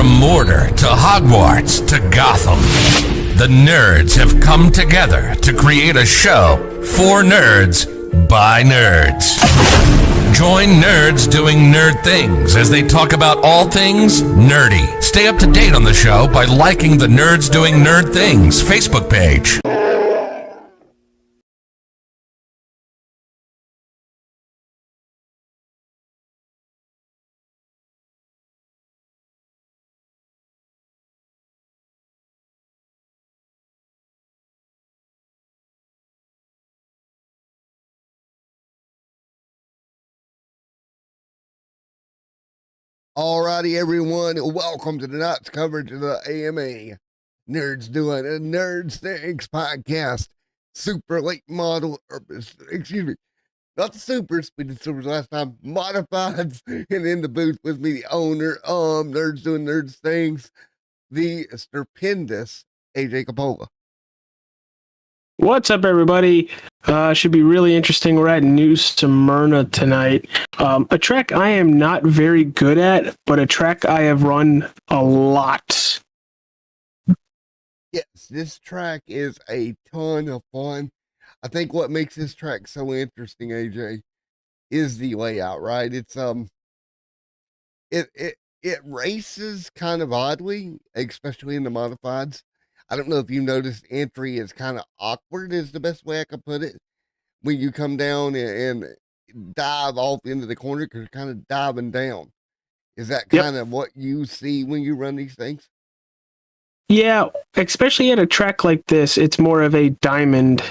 From Mordor to Hogwarts to Gotham, the nerds have come together to create a show for nerds by nerds. Join nerds doing nerd things as they talk about all things nerdy. Stay up to date on the show by liking the Nerds Doing Nerd Things Facebook page. Alrighty, everyone, welcome to tonight's coverage of the AMA Nerds Doing a Nerds Things podcast. Super late model, excuse me, not the supers, we did supers last time, modifieds, and in the booth with me, the owner of Nerds Doing Nerds Things, the stupendous AJ Capola. What's up, everybody? Should be really interesting. We're at New Smyrna tonight. A track I am not very good at, but a track I have run a lot. Yes, this track is a ton of fun. I think what makes this track so interesting, AJ, is the layout, right? It's it races kind of oddly, especially in the modifieds. I don't know if you noticed, entry is kind of awkward is the best way I could put it. When you come down and dive off into the corner, because you're kind of diving down. Is that kind of what you see when you run these things? Yeah, especially at a track like this, it's more of a diamond.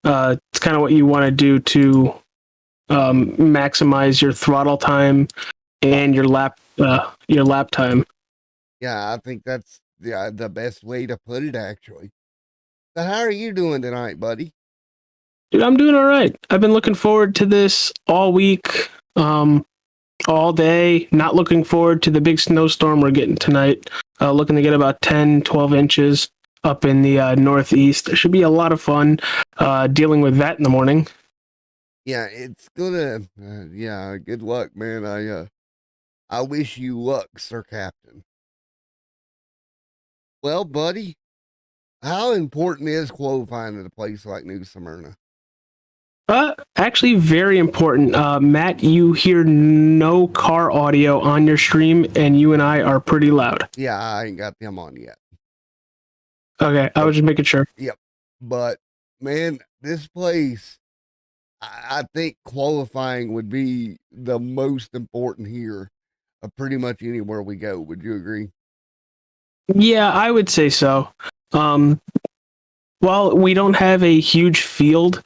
It's kind of what you want to do to maximize your throttle time and your lap time. Yeah, I think that's the best way to put it, actually. So how are you doing tonight, buddy? Dude, I'm doing all right. I've been looking forward to this all week, all day. Not looking forward to the big snowstorm we're getting tonight. Looking to get about 10, 12 inches up in the northeast. It should be a lot of fun dealing with that in the morning. Yeah, it's gonna, good luck, man. I wish you luck, Sir Captain. Well, buddy, how important is qualifying at a place like New Smyrna? Actually, very important. Matt, you hear no car audio on your stream, and you and I are pretty loud. Yeah, I ain't got them on yet. Okay, I was just making sure. Yep. But, man, this place, I think qualifying would be the most important here of pretty much anywhere we go. Would you agree? Yeah, I would say so. While we don't have a huge field,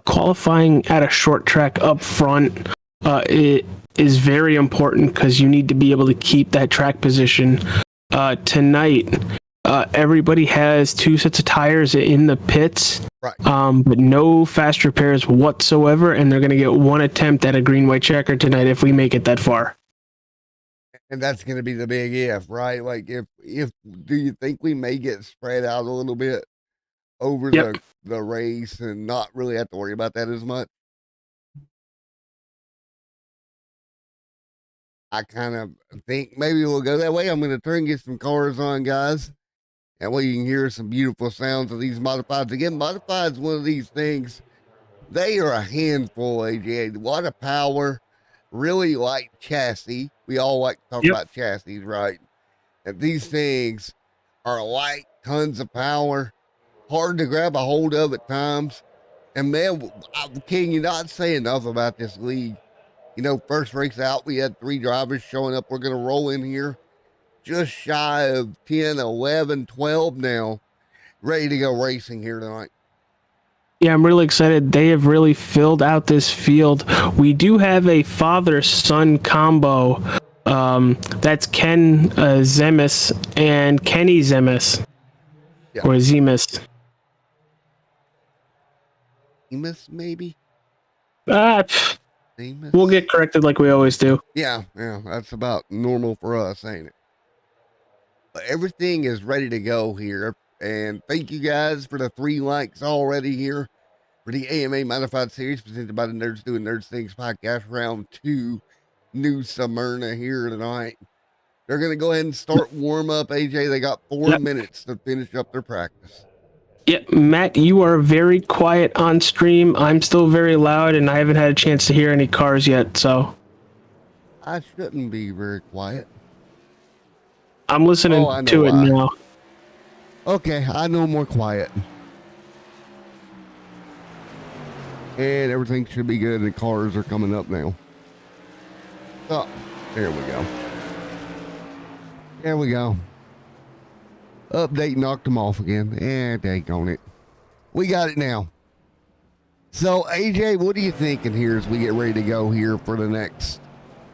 qualifying at a short track up front it is very important because you need to be able to keep that track position. Tonight, everybody has 2 sets of tires in the pits, right. But no fast repairs whatsoever, and they're going to get 1 attempt at a green-white checker tonight if we make it that far. And that's going to be the big if, right? Like, if do you think we may get spread out a little bit over the race and not really have to worry about that as much? I kind of think maybe we'll go that way. I'm going to turn and get some cars on, guys. And you can hear some beautiful sounds of these modifieds. Again, modifieds, one of these things, they are a handful, AJ. A lot of power, really light chassis. We all like to talk about chassis, right? And these things are light, tons of power, hard to grab a hold of at times. And man, can you not say enough about this league? You know, first race out, we had 3 drivers showing up. We're going to roll in here just shy of 10, 11, 12 now, ready to go racing here tonight. Yeah, I'm really excited. They have really filled out this field. We do have a father-son combo. That's Ken Zemis and Kenny Zemis. Yeah. Or Zemis. Zemis, maybe? Zemis? We'll get corrected like we always do. Yeah, that's about normal for us, ain't it? But everything is ready to go here. And thank you guys for the 3 likes already here for the AMA Modified Series presented by the Nerds Doing Nerds Things podcast, round 2, New Smyrna here tonight. They're going to go ahead and start warm up. AJ, they got 4 minutes to finish up their practice. Yep, Matt, you are very quiet on stream. I'm still very loud, and I haven't had a chance to hear any cars yet, so. I shouldn't be very quiet. I'm listening to it now. Okay, I know more quiet. And everything should be good. The cars are coming up now. Oh, there we go. There we go. Update knocked them off again. Dang on it. We got it now. So, AJ, what are you thinking here as we get ready to go here for the next,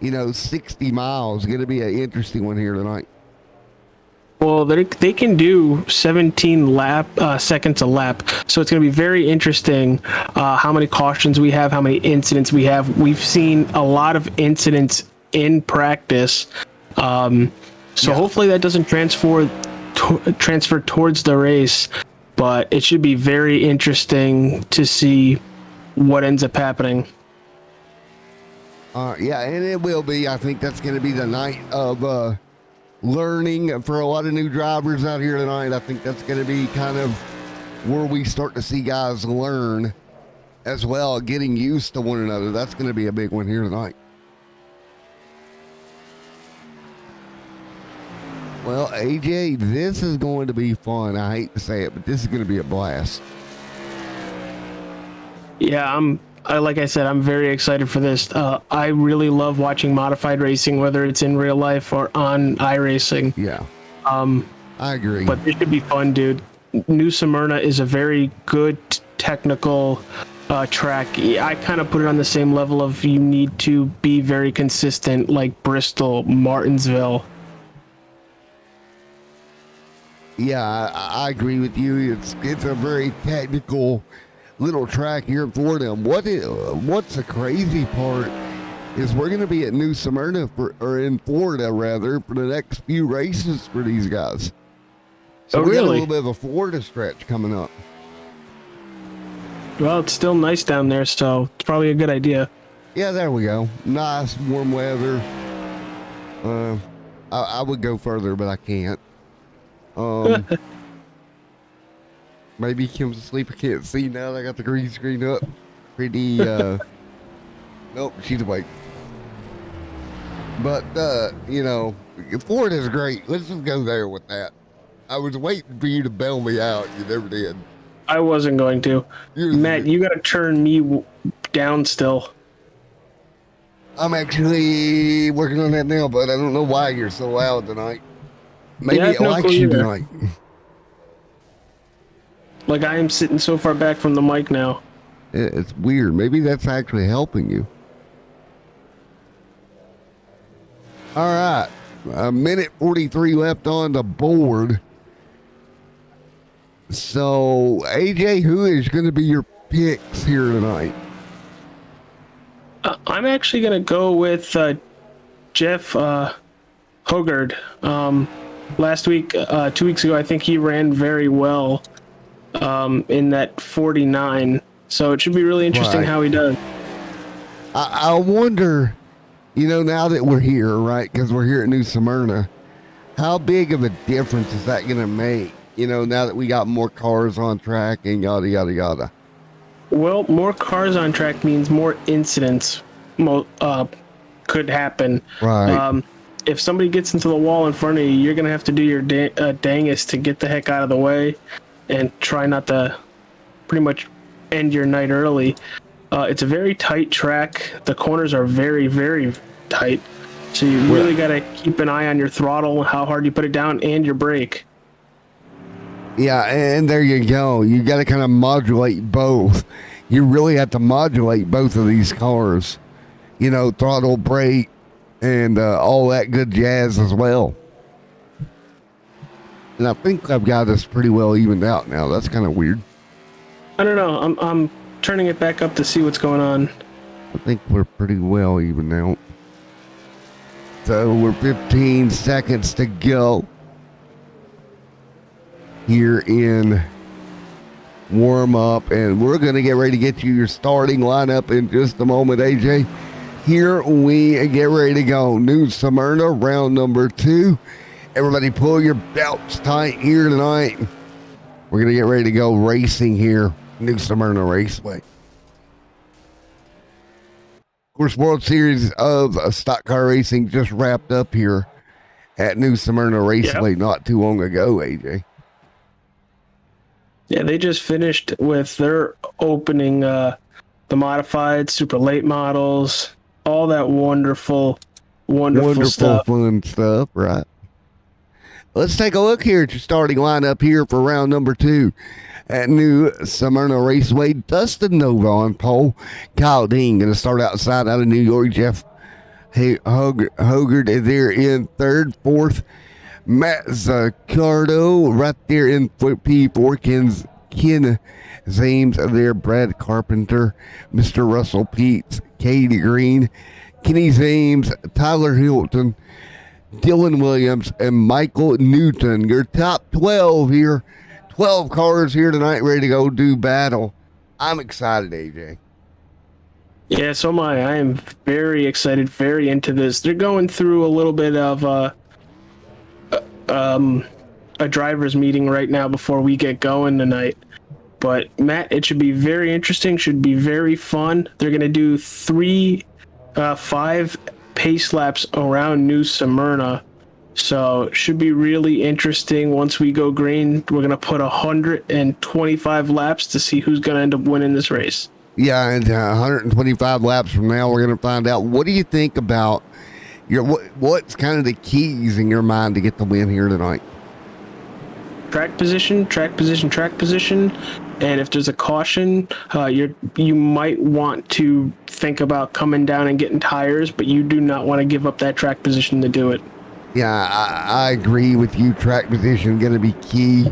60 miles? Going to be an interesting one here tonight. Well, they can do 17 seconds a lap, so it's going to be very interesting how many cautions we have, how many incidents we have. We've seen a lot of incidents in practice, hopefully that doesn't transfer towards the race, but it should be very interesting to see what ends up happening. Yeah, and it will be. I think that's going to be the night of learning for a lot of new drivers out here tonight. I think that's going to be kind of where we start to see guys learn as well, getting used to one another. That's going to be a big one here tonight. Well, AJ, this is going to be fun. I hate to say it, but this is going to be a blast. Yeah, like I said, I'm very excited for this. I really love watching modified racing, whether it's in real life or on iRacing. Yeah. I agree. But this should be fun, dude. New Smyrna is a very good technical track. I kind of put it on the same level of you need to be very consistent, like Bristol, Martinsville. Yeah, I agree with you. It's a very technical little track here in Florida. And what's the crazy part is we're going to be at New Smyrna in Florida rather for the next few races for these guys. So we got a little bit of a Florida stretch coming up. Well, it's still nice down there, so it's probably a good idea. Yeah, there we go. Nice warm weather. I would go further, but I can't. Maybe he comes to sleep. I can't see now that I got the green screen up. Pretty, nope, she's awake. But, Florida's great. Let's just go there with that. I was waiting for you to bail me out. You never did. I wasn't going to. Matt, you got to turn me down still. I'm actually working on that now, but I don't know why you're so loud tonight. Maybe it likes you tonight. Like I am sitting so far back from the mic now. It's weird. Maybe that's actually helping you. All right. 1:43 left on the board. So, AJ, who is going to be your picks here tonight? I'm actually going to go with Jeff Hoggard. Last week, 2 weeks ago, I think he ran very well in that 49. So it should be really interesting how he does. I wonder, now that we're here, right, because we're here at New Smyrna, how big of a difference is that going to make, now that we got more cars on track and yada, yada, yada? Well, more cars on track means more incidents could happen. Right. If somebody gets into the wall in front of you, you're going to have to do your dangest to get the heck out of the way and try not to pretty much end your night early. It's a very tight track. The corners are very, very tight. So you really got to keep an eye on your throttle, how hard you put it down, and your brake. Yeah, and there you go. You got to kind of modulate both. You really have to modulate both of these cars. Throttle, brake, and all that good jazz as well. And I think I've got this pretty well evened out now. That's kind of weird. I don't know. I'm turning it back up to see what's going on. I think we're pretty well evened out. So we're 15 seconds to go here in warm up, and we're going to get ready to get you your starting lineup in just a moment, AJ. Here we get ready to go. New Smyrna, round number 2. Everybody pull your belts tight here tonight. We're going to get ready to go racing here. New Smyrna Raceway. Of course, World Series of Stock Car Racing just wrapped up here at New Smyrna Raceway not too long ago, AJ. Yeah, they just finished with their opening, the modified super late models, all that wonderful stuff. Fun stuff, right? Let's take a look here at your starting lineup here for round number 2 at New Smyrna Raceway. Dustin Nova on pole. Kyle Dean going to start outside out of New York. Jeff Hoggard there in third. Fourth, Matt Zaccardo right there in P4. Ken Zames there. Brad Carpenter, Mr. Russell Peets, Katie Green, Kenny Zames, Tyler Hilton, Dylan Williams, and Michael Newton. Your top 12 here. 12 cars here tonight ready to go do battle. I'm excited, AJ. Yeah, so am I. I am very excited, very into this. They're going through a little bit of a driver's meeting right now before we get going tonight. But Matt, it should be very interesting, should be very fun. They're going to do 5 pace laps around New Smyrna. So it should be really interesting. Once we go green, we're going to put 125 laps to see who's going to end up winning this race. Yeah, and 125 laps from now, we're going to find out. What do you think about what's kind of the keys in your mind to get the win here tonight? Track position, and if there's a caution, you might want to think about coming down and getting tires, but you do not want to give up that track position to do it. Yeah, I agree with you. Track position going to be key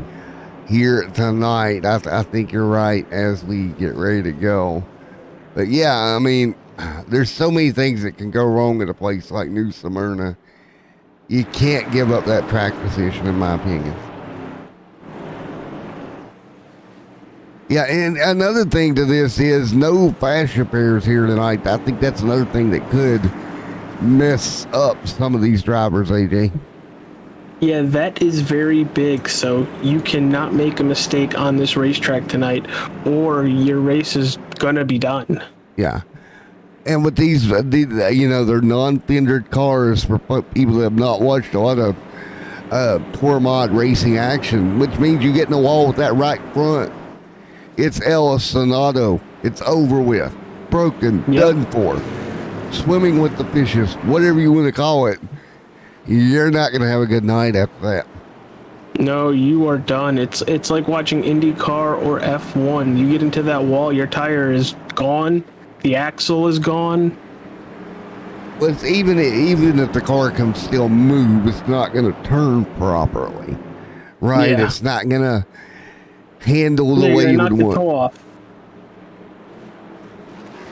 here tonight. I think you're right as we get ready to go. But yeah, I mean, there's so many things that can go wrong at a place like New Smyrna. You can't give up that track position, in my opinion. Yeah, and another thing to this is no fascia pairs here tonight. I think that's another thing that could mess up some of these drivers, AJ. Yeah, that is very big, so you cannot make a mistake on this racetrack tonight, or your race is going to be done. Yeah. And with these, they're non-fendered cars for people that have not watched a lot of tour mod racing action, which means you get in the wall with that right front. It's El Sonado. It's over with. Broken. Yep. Done for. Swimming with the fishes. Whatever you want to call it. You're not going to have a good night after that. No, you are done. It's like watching IndyCar or F1. You get into that wall, your tire is gone. The axle is gone. But it's even if the car can still move, it's not going to turn properly. Right? Yeah. It's not going to handle the way you would want. Toe off.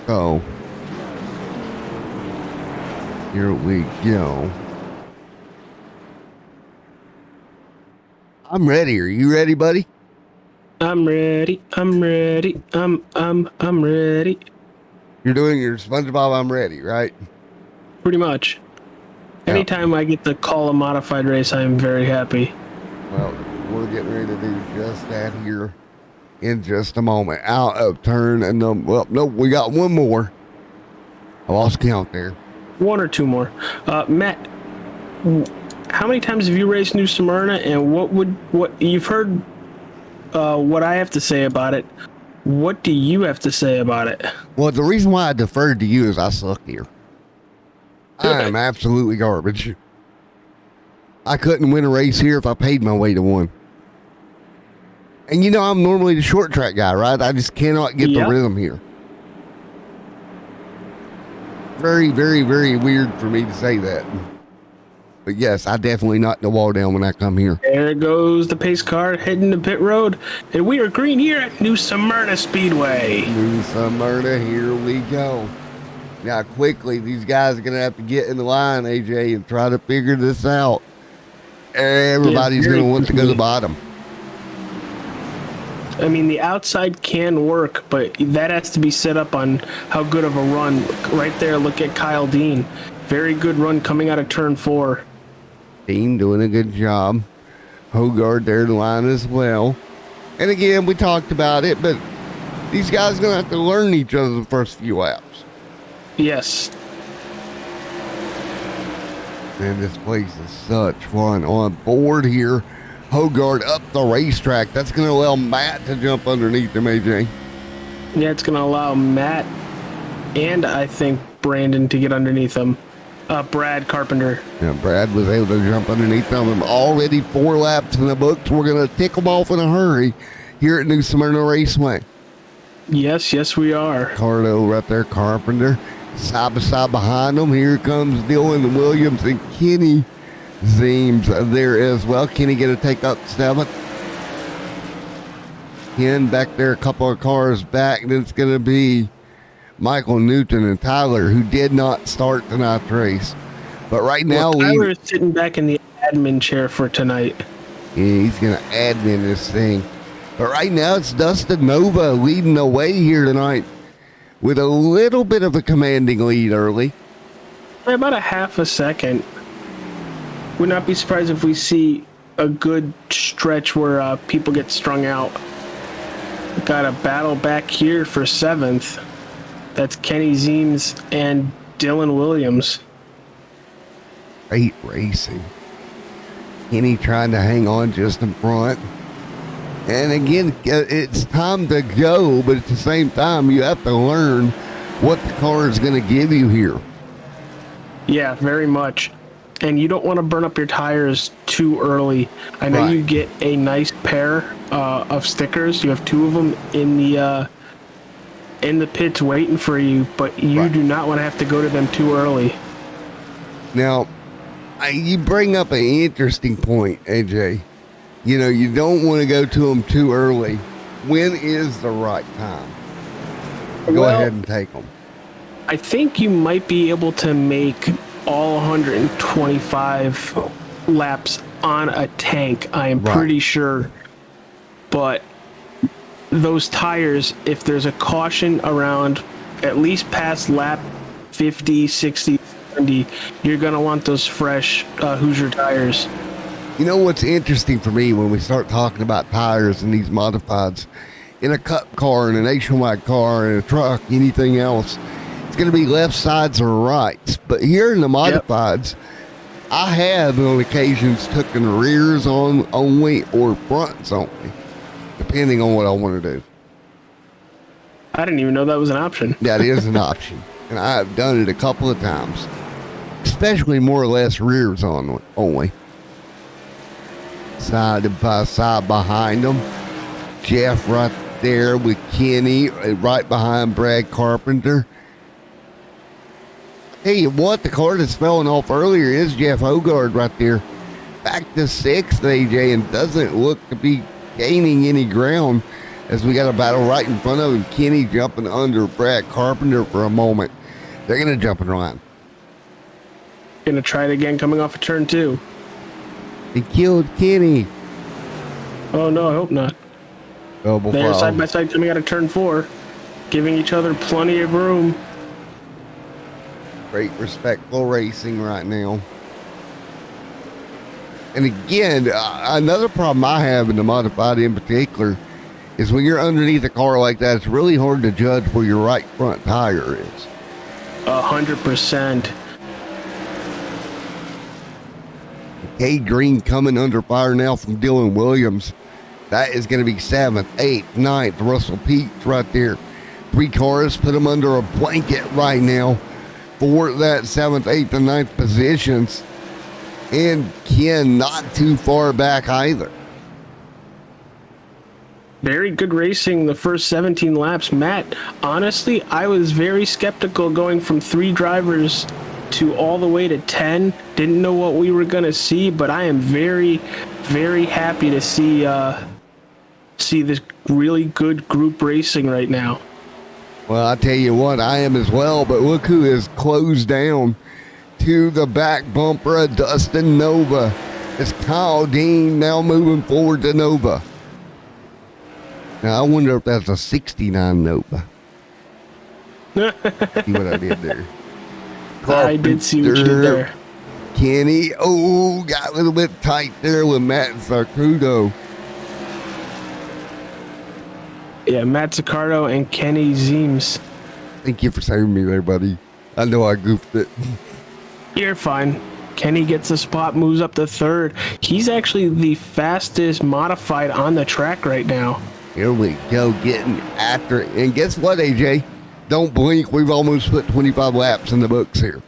So, here we go. I'm ready. Are you ready, buddy? I'm ready. I'm ready. I'm ready. You're doing your SpongeBob I'm ready, right? Pretty much. Yeah. Anytime I get to call a modified race, I am very happy. Well, we're getting ready to do just that here in just a moment. Out of turn and no, we got one more. I lost count there. One or two more. Matt, how many times have you raced New Smyrna, and what you've heard what I have to say about it? What do you have to say about it? Well, the reason why I deferred to you is I suck here. I am absolutely garbage. I couldn't win a race here if I paid my way to one. And I'm normally the short track guy, right? I just cannot get the rhythm here. Very, very, very weird for me to say that. But yes, I definitely knock the wall down when I come here. There goes the pace car heading to pit road. And we are green here at New Smyrna Speedway. New Smyrna, here we go. Now, quickly, these guys are going to have to get in the line, AJ, and try to figure this out. Everybody's going to want to go to the bottom. I mean, the outside can work, but that has to be set up on how good of a run. Right there, look at Kyle Dean. Very good run coming out of turn 4. Dean doing a good job. Hogard there in line as well. And again, we talked about it, but these guys are going to have to learn each other the first few laps. Yes. Man, this place is such fun. On board here, Hogard up the racetrack. That's going to allow Matt to jump underneath him, AJ. Yeah, it's going to allow Matt and I think Brandon to get underneath him. Brad Carpenter. Yeah, Brad was able to jump underneath them. Already 4 laps in the books. We're going to tick them off in a hurry here at New Smyrna Raceway. Yes, we are. Cardo right there, Carpenter. Side by side behind them. Here comes Dylan Williams and Kenny Zeems there as well. Kenny going to take up 7th. Ken back there, a couple of cars back. Then it's going to be Michael Newton and Tyler, who did not start tonight's race. But right now, Tyler is sitting back in the admin chair for tonight. Yeah, he's going to admin this thing. But right now, it's Dustin Nova leading the way here tonight with a little bit of a commanding lead early. By about a half a second. Would not be surprised if we see a good stretch where people get strung out. Got a battle back here for 7th. That's Kenny Zeems and Dylan Williams. Great racing. Kenny trying to hang on just in front. And again, it's time to go, but at the same time, you have to learn what the car is going to give you here. Yeah, very much. And you don't want to burn up your tires too early. I know Right. you get a nice pair of stickers. You have 2 of them in the pits waiting for you, but you Right. do not want to have to go to them too early. Now, you bring up an interesting point, AJ. You know, you don't want to go to them too early. When is the right time? Go ahead and take them. I think you might be able to make all 125 laps on a tank. I am Right. pretty sure. But those tires, if there's a caution around at least past lap 50, 60, 70, you're going to want those fresh Hoosier tires. You know what's interesting for me when we start talking about tires and these modifieds, in a Cup car, in a Nationwide car, in a truck, anything else, it's going to be left sides or rights. But here in the modifieds, I have on occasions taken rears on only or fronts only, depending on what I want to do. I didn't even know that was an option. That is an option, and I have done it a couple of times, especially more or less rears on only. Side by side behind them, Jeff right there with Kenny right behind Brad Carpenter. Hey, what the car that's falling off earlier is Jeff Hogard right there, back to 6th, AJ, and doesn't look to be gaining any ground as we got a battle right in front of him. Kenny jumping under Brad Carpenter for a moment. They're going to jump and run. Going to try it again coming off of turn 2. They killed Kenny. Oh, no, I hope not. Double They're foul. side by side coming out of turn 4, giving each other plenty of room. Great respectful racing right now. And again, another problem I have in the modified in particular is when you're underneath a car like that, it's really hard to judge where your right front tire is. 100%. Cade Green coming under fire now from Dylan Williams. That is going to be 7th, 8th, 9th. Russell Peets right there. 3 cars put them under a blanket right now for that 7th, 8th, and 9th positions. And Ken not too far back either. Very good racing the first 17 laps. Matt, honestly, I was very skeptical going from 3 drivers to all the way to 10. Didn't know what we were going to see, but I am very, very happy to see this really good group racing right now. Well, I tell you what, I am as well, but look who is closed down to the back bumper of Dustin Nova. It's Kyle Dean now moving forward to Nova. Now, I wonder if that's a 69 Nova. See what I did there? I did see what you did there. Kenny, got a little bit tight there with Matt Sarcudo. Yeah, Matt Zaccardo and Kenny Zeems. Thank you for saving me there, buddy. I know I goofed it. You're fine. Kenny gets a spot, moves up to third. He's actually the fastest modified on the track right now. Here we go, getting after it. And guess what, AJ? Don't blink. We've almost put 25 laps in the books here.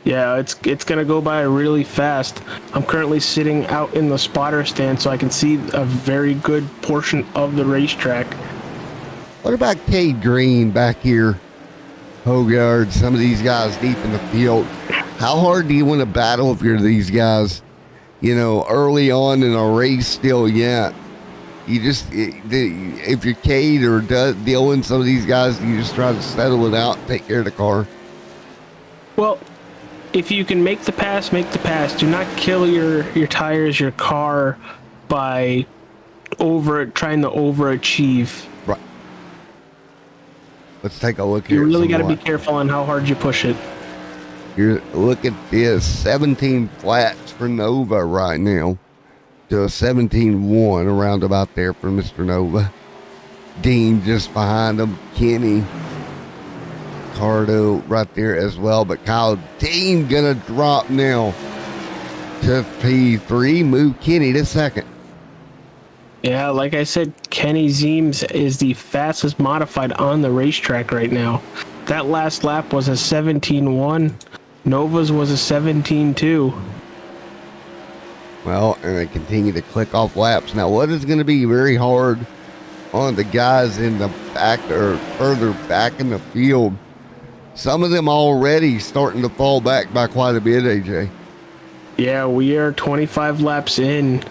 Yeah, it's going to go by really fast. I'm currently sitting out in the spotter stand so I can see a very good portion of the racetrack. What about Cade Green back here? Hogard, some of these guys deep in the field. How hard do you want to battle if you're these guys, early on in a race still yet? You just, if you're Cade or Dylan, some of these guys, you just try to settle it out, take care of the car. Well, if you can make the pass, make the pass. Do not kill your tires, your car by trying to overachieve. Right. Let's take a look here. You really got to be careful on how hard you push it. Look at this, 17 flats for Nova right now to a 17-1 around about there for Mr. Nova. Dean just behind him, Kenny. Cardo right there as well, but Kyle Dean gonna drop now to P3, move Kenny to second. Yeah, like I said, Kenny Zeems is the fastest modified on the racetrack right now. That last lap was a 17-1. Nova's was a 17-2. Well, and they continue to click off laps. Now, what is going to be very hard on the guys in the back or further back in the field, some of them already starting to fall back by quite a bit, AJ. Yeah, we are 25 laps in,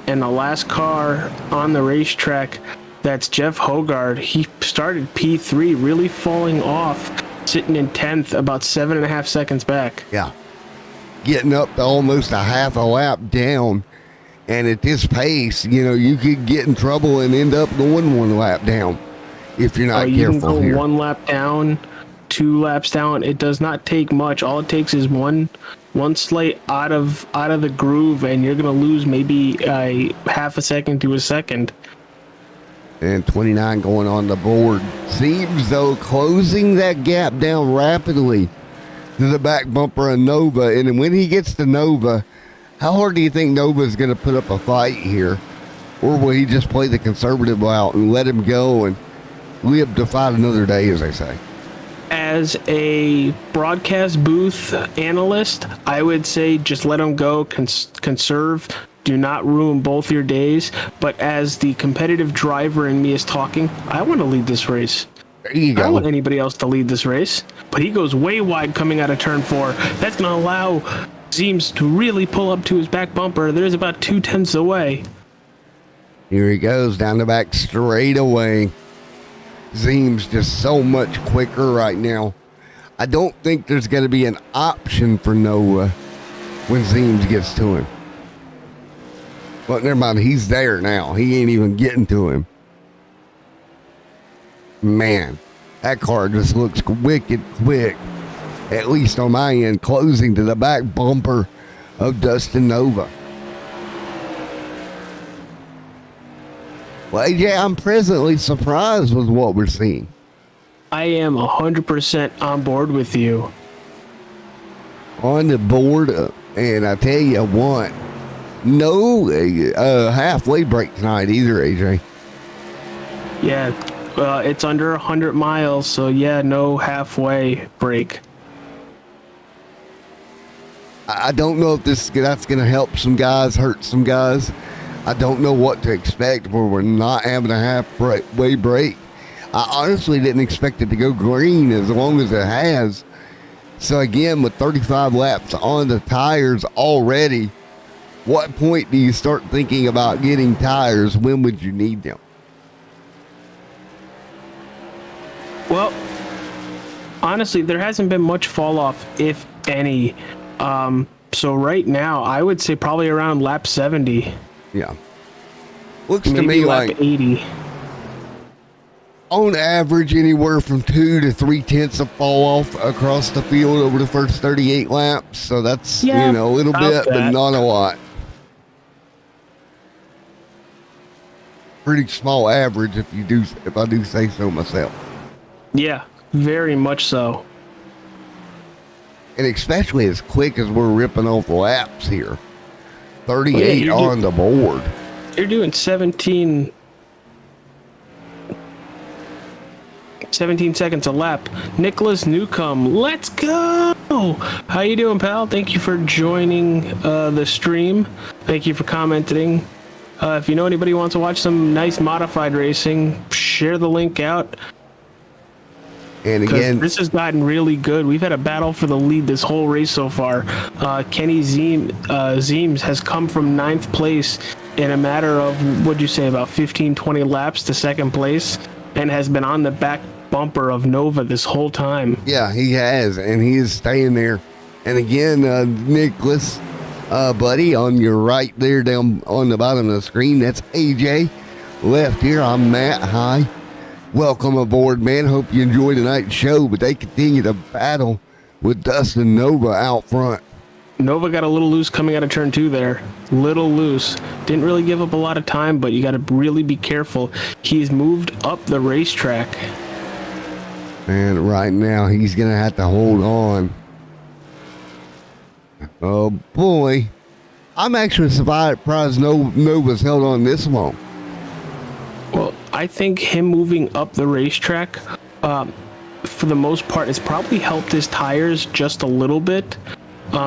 and the last car on the racetrack, that's Jeff Hogard. He started P3, really falling off, sitting in 10th, about 7.5 seconds back. Yeah. Getting up to almost a half a lap down. And at this pace, you could get in trouble and end up going one lap down if you're not careful you can go here. 1 lap down, 2 laps down. It does not take much. All it takes is one slight out of the groove, and you're going to lose maybe a half a second to a second. And 29 going on the board. Seems, though, closing that gap down rapidly to the back bumper of Nova. And when he gets to Nova, how hard do you think Nova's going to put up a fight here? Or will he just play the conservative route and let him go and live to fight another day, as they say? As a broadcast booth analyst, I would say just let him go, conserve. Do not ruin both your days. But as the competitive driver in me is talking, I want to lead this race. There you go. I don't want anybody else to lead this race. But he goes way wide coming out of turn 4. That's going to allow Zeems to really pull up to his back bumper. There's about 0.2 away. Here he goes down the back straightaway. Zeems just so much quicker right now. I don't think there's going to be an option for Noah when Zeems gets to him. But never mind, he's there now. He ain't even getting to him. Man, that car just looks wicked quick. At least on my end, closing to the back bumper of Dustin Nova. Well, AJ, I'm presently surprised with what we're seeing. I am 100% on board with you. On the board, and I tell you what, no halfway break tonight either, AJ. Yeah, it's under 100 miles, so yeah, no halfway break. I don't know if that's going to help some guys, hurt some guys. I don't know what to expect where we're not having a halfway break. I honestly didn't expect it to go green as long as it has. So again, with 35 laps on the tires already, what point do you start thinking about getting tires? When would you need them? Well, honestly, there hasn't been much fall off, if any. So right now, I would say probably around lap 70. Yeah. Looks Maybe to me lap like 80. on average, anywhere from 2 to 3/10 of fall off across the field over the first 38 laps. So that's, Yeah, a little bit, but not a lot. Pretty small average if I do say so myself. Yeah, very much so. And especially as quick as we're ripping off laps here. 38 on the board. You're doing 17 seconds a lap. Nicholas Newcomb, let's go! How you doing, pal? Thank you for joining the stream. Thank you for commenting. If you know anybody who wants to watch some nice modified racing, share the link out. And again, this has gotten really good. We've had a battle for the lead this whole race so far. Kenny Zeems has come from 9th place in a matter of, what'd you say, about 15, 20 laps to 2nd place, and has been on the back bumper of Nova this whole time. Yeah, he has, and he is staying there. And again, Nicholas, buddy, on your right there down on the bottom of the screen, that's AJ. Left here, I'm Matt. Hi. Welcome aboard, man. Hope you enjoy tonight's show, but they continue to battle with Dustin Nova out front. Nova got a little loose coming out of turn 2 there. Little loose. Didn't really give up a lot of time, but you got to really be careful. He's moved up the racetrack. And right now, he's going to have to hold on. Oh, boy. I'm actually surprised Nova's held on this long. Well, I think him moving up the racetrack, for the most part, has probably helped his tires just a little bit.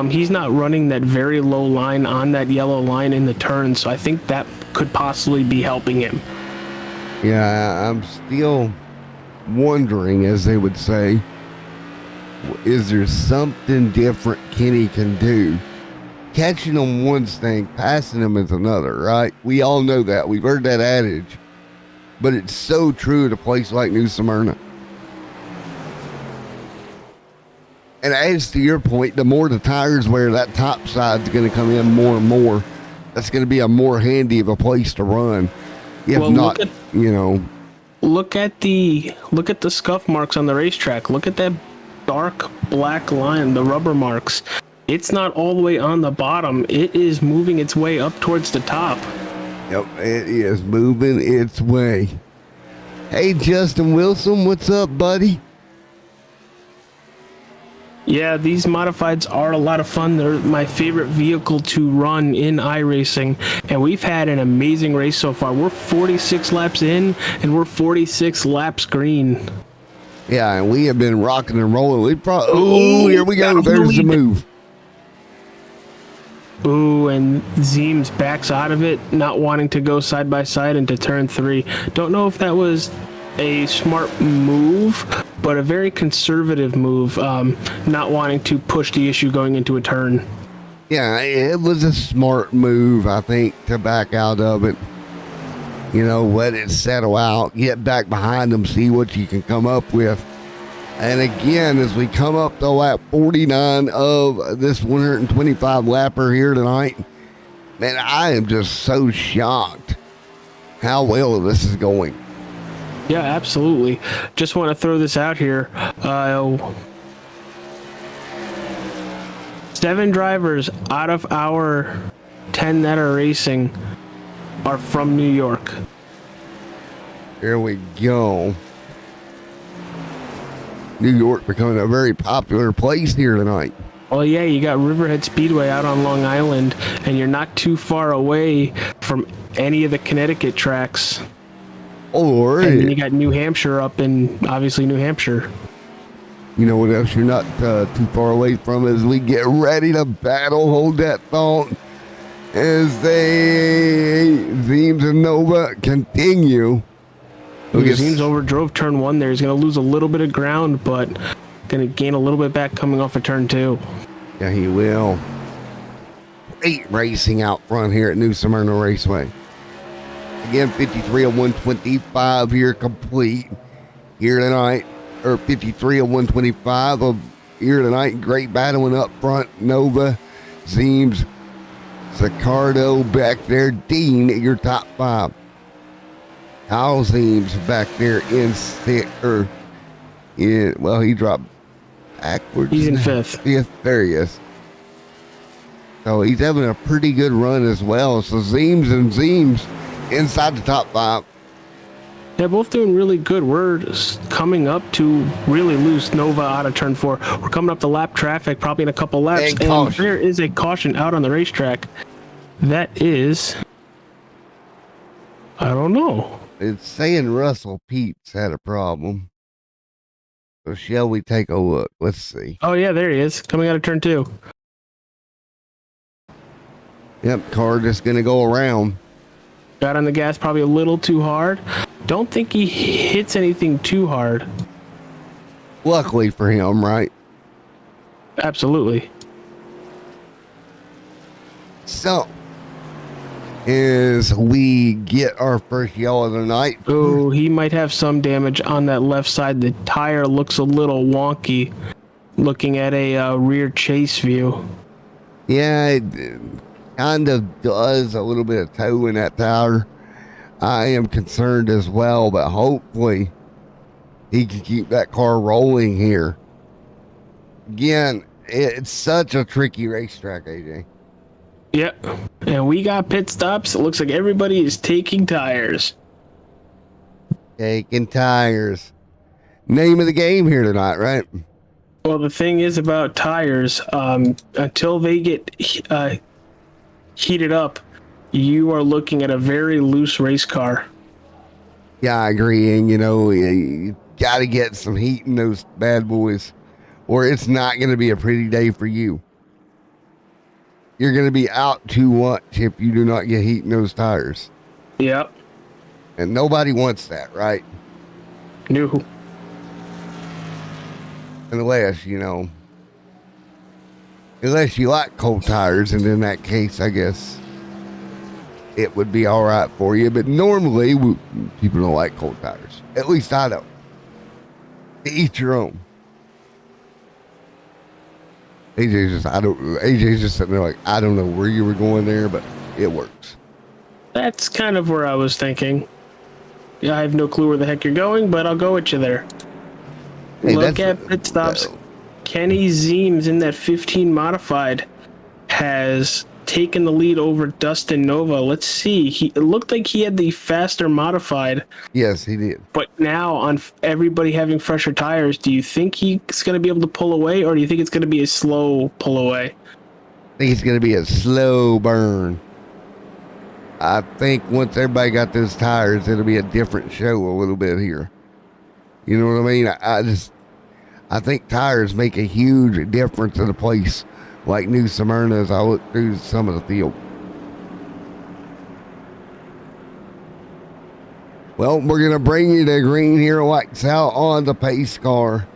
He's not running that very low line on that yellow line in the turn, so I think that could possibly be helping him. Yeah, I'm still wondering, as they would say, is there something different Kenny can do? Catching them one's thing, passing them is another, right? We all know that. We've heard that adage. But it's so true at a place like New Smyrna. And as to your point, the more the tires wear, that top side's going to come in more and more. That's going to be a more handy of a place to run. If well, not, Look at the scuff marks on the racetrack. Look at that dark black line, the rubber marks. It's not all the way on the bottom. It is moving its way up towards the top. Yep, it is moving its way. Hey, Justin Wilson, what's up, buddy? Yeah, these modifieds are a lot of fun. They're my favorite vehicle to run in iRacing, and we've had an amazing race so far. We're 46 laps in, and we're 46 laps green. Yeah, and we have been rocking and rolling. Here we go. There's the move. Ooh, and Zeems backs out of it, not wanting to go side by side into turn 3. Don't know if that was a smart move, but a very conservative move, not wanting to push the issue going into a turn. Yeah, it was a smart move, I think, to back out of it. Let it settle out, get back behind them, see what you can come up with. And again, as we come up to lap 49 of this 125 lapper here tonight, man, I am just so shocked how well this is going. Yeah, absolutely. Just want to throw this out here. 7 drivers out of our 10 that are racing are from New York. Here we go. New York becoming a very popular place here tonight. Well, yeah, you got Riverhead Speedway out on Long Island, and you're not too far away from any of the Connecticut tracks. And then you got New Hampshire up in, obviously, New Hampshire. You know what else you're not too far away from as we get ready to battle. Hold that thought as Zeems and Nova continue. Zeems overdrove turn 1 there. He's going to lose a little bit of ground, but going to gain a little bit back coming off of turn 2. Yeah, he will. Great racing out front here at New Smyrna Raceway. Again, 53 of 125 here complete here tonight, or 53 of 125 of here tonight. Great battling up front. Nova, Zeems, Sicardo back there. Dean at your top 5. Kyle Zeems back there in sixth, he dropped backwards. He's in fifth. Fifth, there he is. So he's having a pretty good run as well. So Zeems inside the top 5. They're both doing really good. We're coming up to really loose Nova out of turn 4. We're coming up to lap traffic, probably in a couple laps. And there is a caution out on the racetrack. That is, I don't know. It's saying Russell Peets had a problem. So shall we take a look? Let's see. Oh yeah, there he is, coming out of turn 2. Yep, car just gonna go around. Got on the gas probably a little too hard. Don't think he hits anything too hard. Luckily for him, right? Absolutely. So, as we get our first yellow of the night. Oh, he might have some damage on that left side. The tire looks a little wonky looking at a rear chase view. Yeah, it kind of does a little bit of toe in that tire. I am concerned as well, but hopefully he can keep that car rolling here. Again, it's such a tricky racetrack, AJ. Yep. And we got pit stops. It looks like everybody is taking tires. Taking tires. Name of the game here tonight, right? Well, the thing is about tires, until they get heated up, you are looking at a very loose race car. Yeah, I agree. And, you got to get some heat in those bad boys, or it's not going to be a pretty day for you. You're going to be out too much if you do not get heat in those tires. Yep. And nobody wants that, right? No. Unless you like cold tires, and in that case, I guess it would be all right for you. But normally, people don't like cold tires. At least I don't. Each your own. AJ's just sitting there like, I don't know where you were going there, but it works. That's kind of where I was thinking. Yeah, I have no clue where the heck you're going, but I'll go with you there. Hey, look at pit stops. Kenny Zeems in that 15 modified has taken the lead over Dustin Nova. Let's see. It looked like he had the faster modified. Yes, he did. But now on everybody having fresher tires, do you think he's going to be able to pull away, or do you think it's going to be a slow pull away? I think it's going to be a slow burn. I think once everybody got those tires, it'll be a different show a little bit here. You know what I mean? I think tires make a huge difference in a place like New Smyrna as I look through some of the field. Well, we're going to bring you to green here, lights out on the pace car.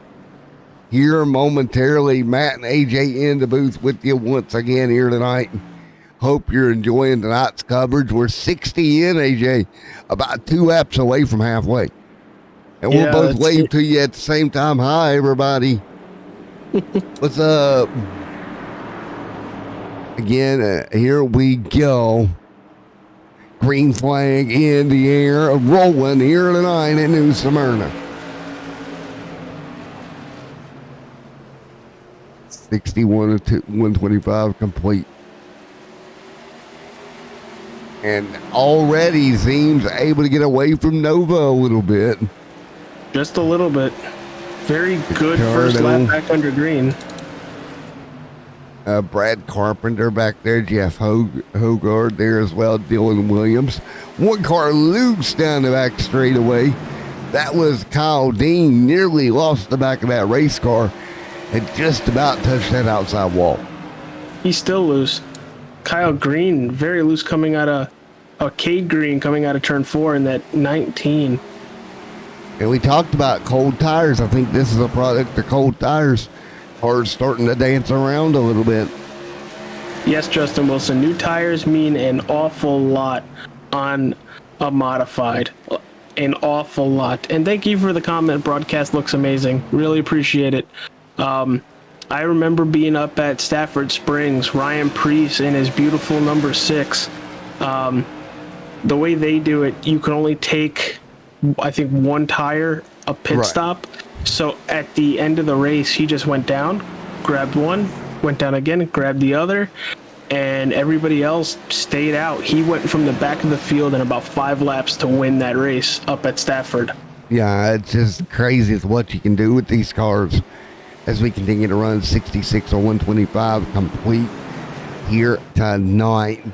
Here momentarily, Matt and AJ in the booth with you once again here tonight. Hope you're enjoying tonight's coverage. We're 60 in, AJ, about 2 laps away from halfway. And we'll both wave to you at the same time. Hi, everybody. What's up? Again, here we go. Green flag in the air, rolling here tonight in New Smyrna. 61 to 125 complete. And already Zeems able to get away from Nova a little bit. Just a little bit. Very good first lap back under green. Brad Carpenter back there, Jeff Hogard there as well, Dylan Williams. One car loose down the back straightaway. That was Kyle Dean, nearly lost the back of that race car and just about touched that outside wall. He's still loose. Kyle Green, very loose coming out of Cade Green coming out of turn 4 in that 19. And we talked about cold tires. I think this is a product of cold tires. Cars starting to dance around a little bit. Yes, Justin Wilson. New tires mean an awful lot on a modified. An awful lot. And thank you for the comment. Broadcast looks amazing. Really appreciate it. I remember being up at Stafford Springs, Ryan Preece in his beautiful number 6. The way they do it, you can only take I think, one tire a pit Right. stop. So at the end of the race, he just went down, grabbed one, went down again, grabbed the other, and everybody else stayed out. He went from the back of the field in about 5 laps to win that race up at Stafford. Yeah, it's just crazy as what you can do with these cars as we continue to run 66 or 125 complete here tonight.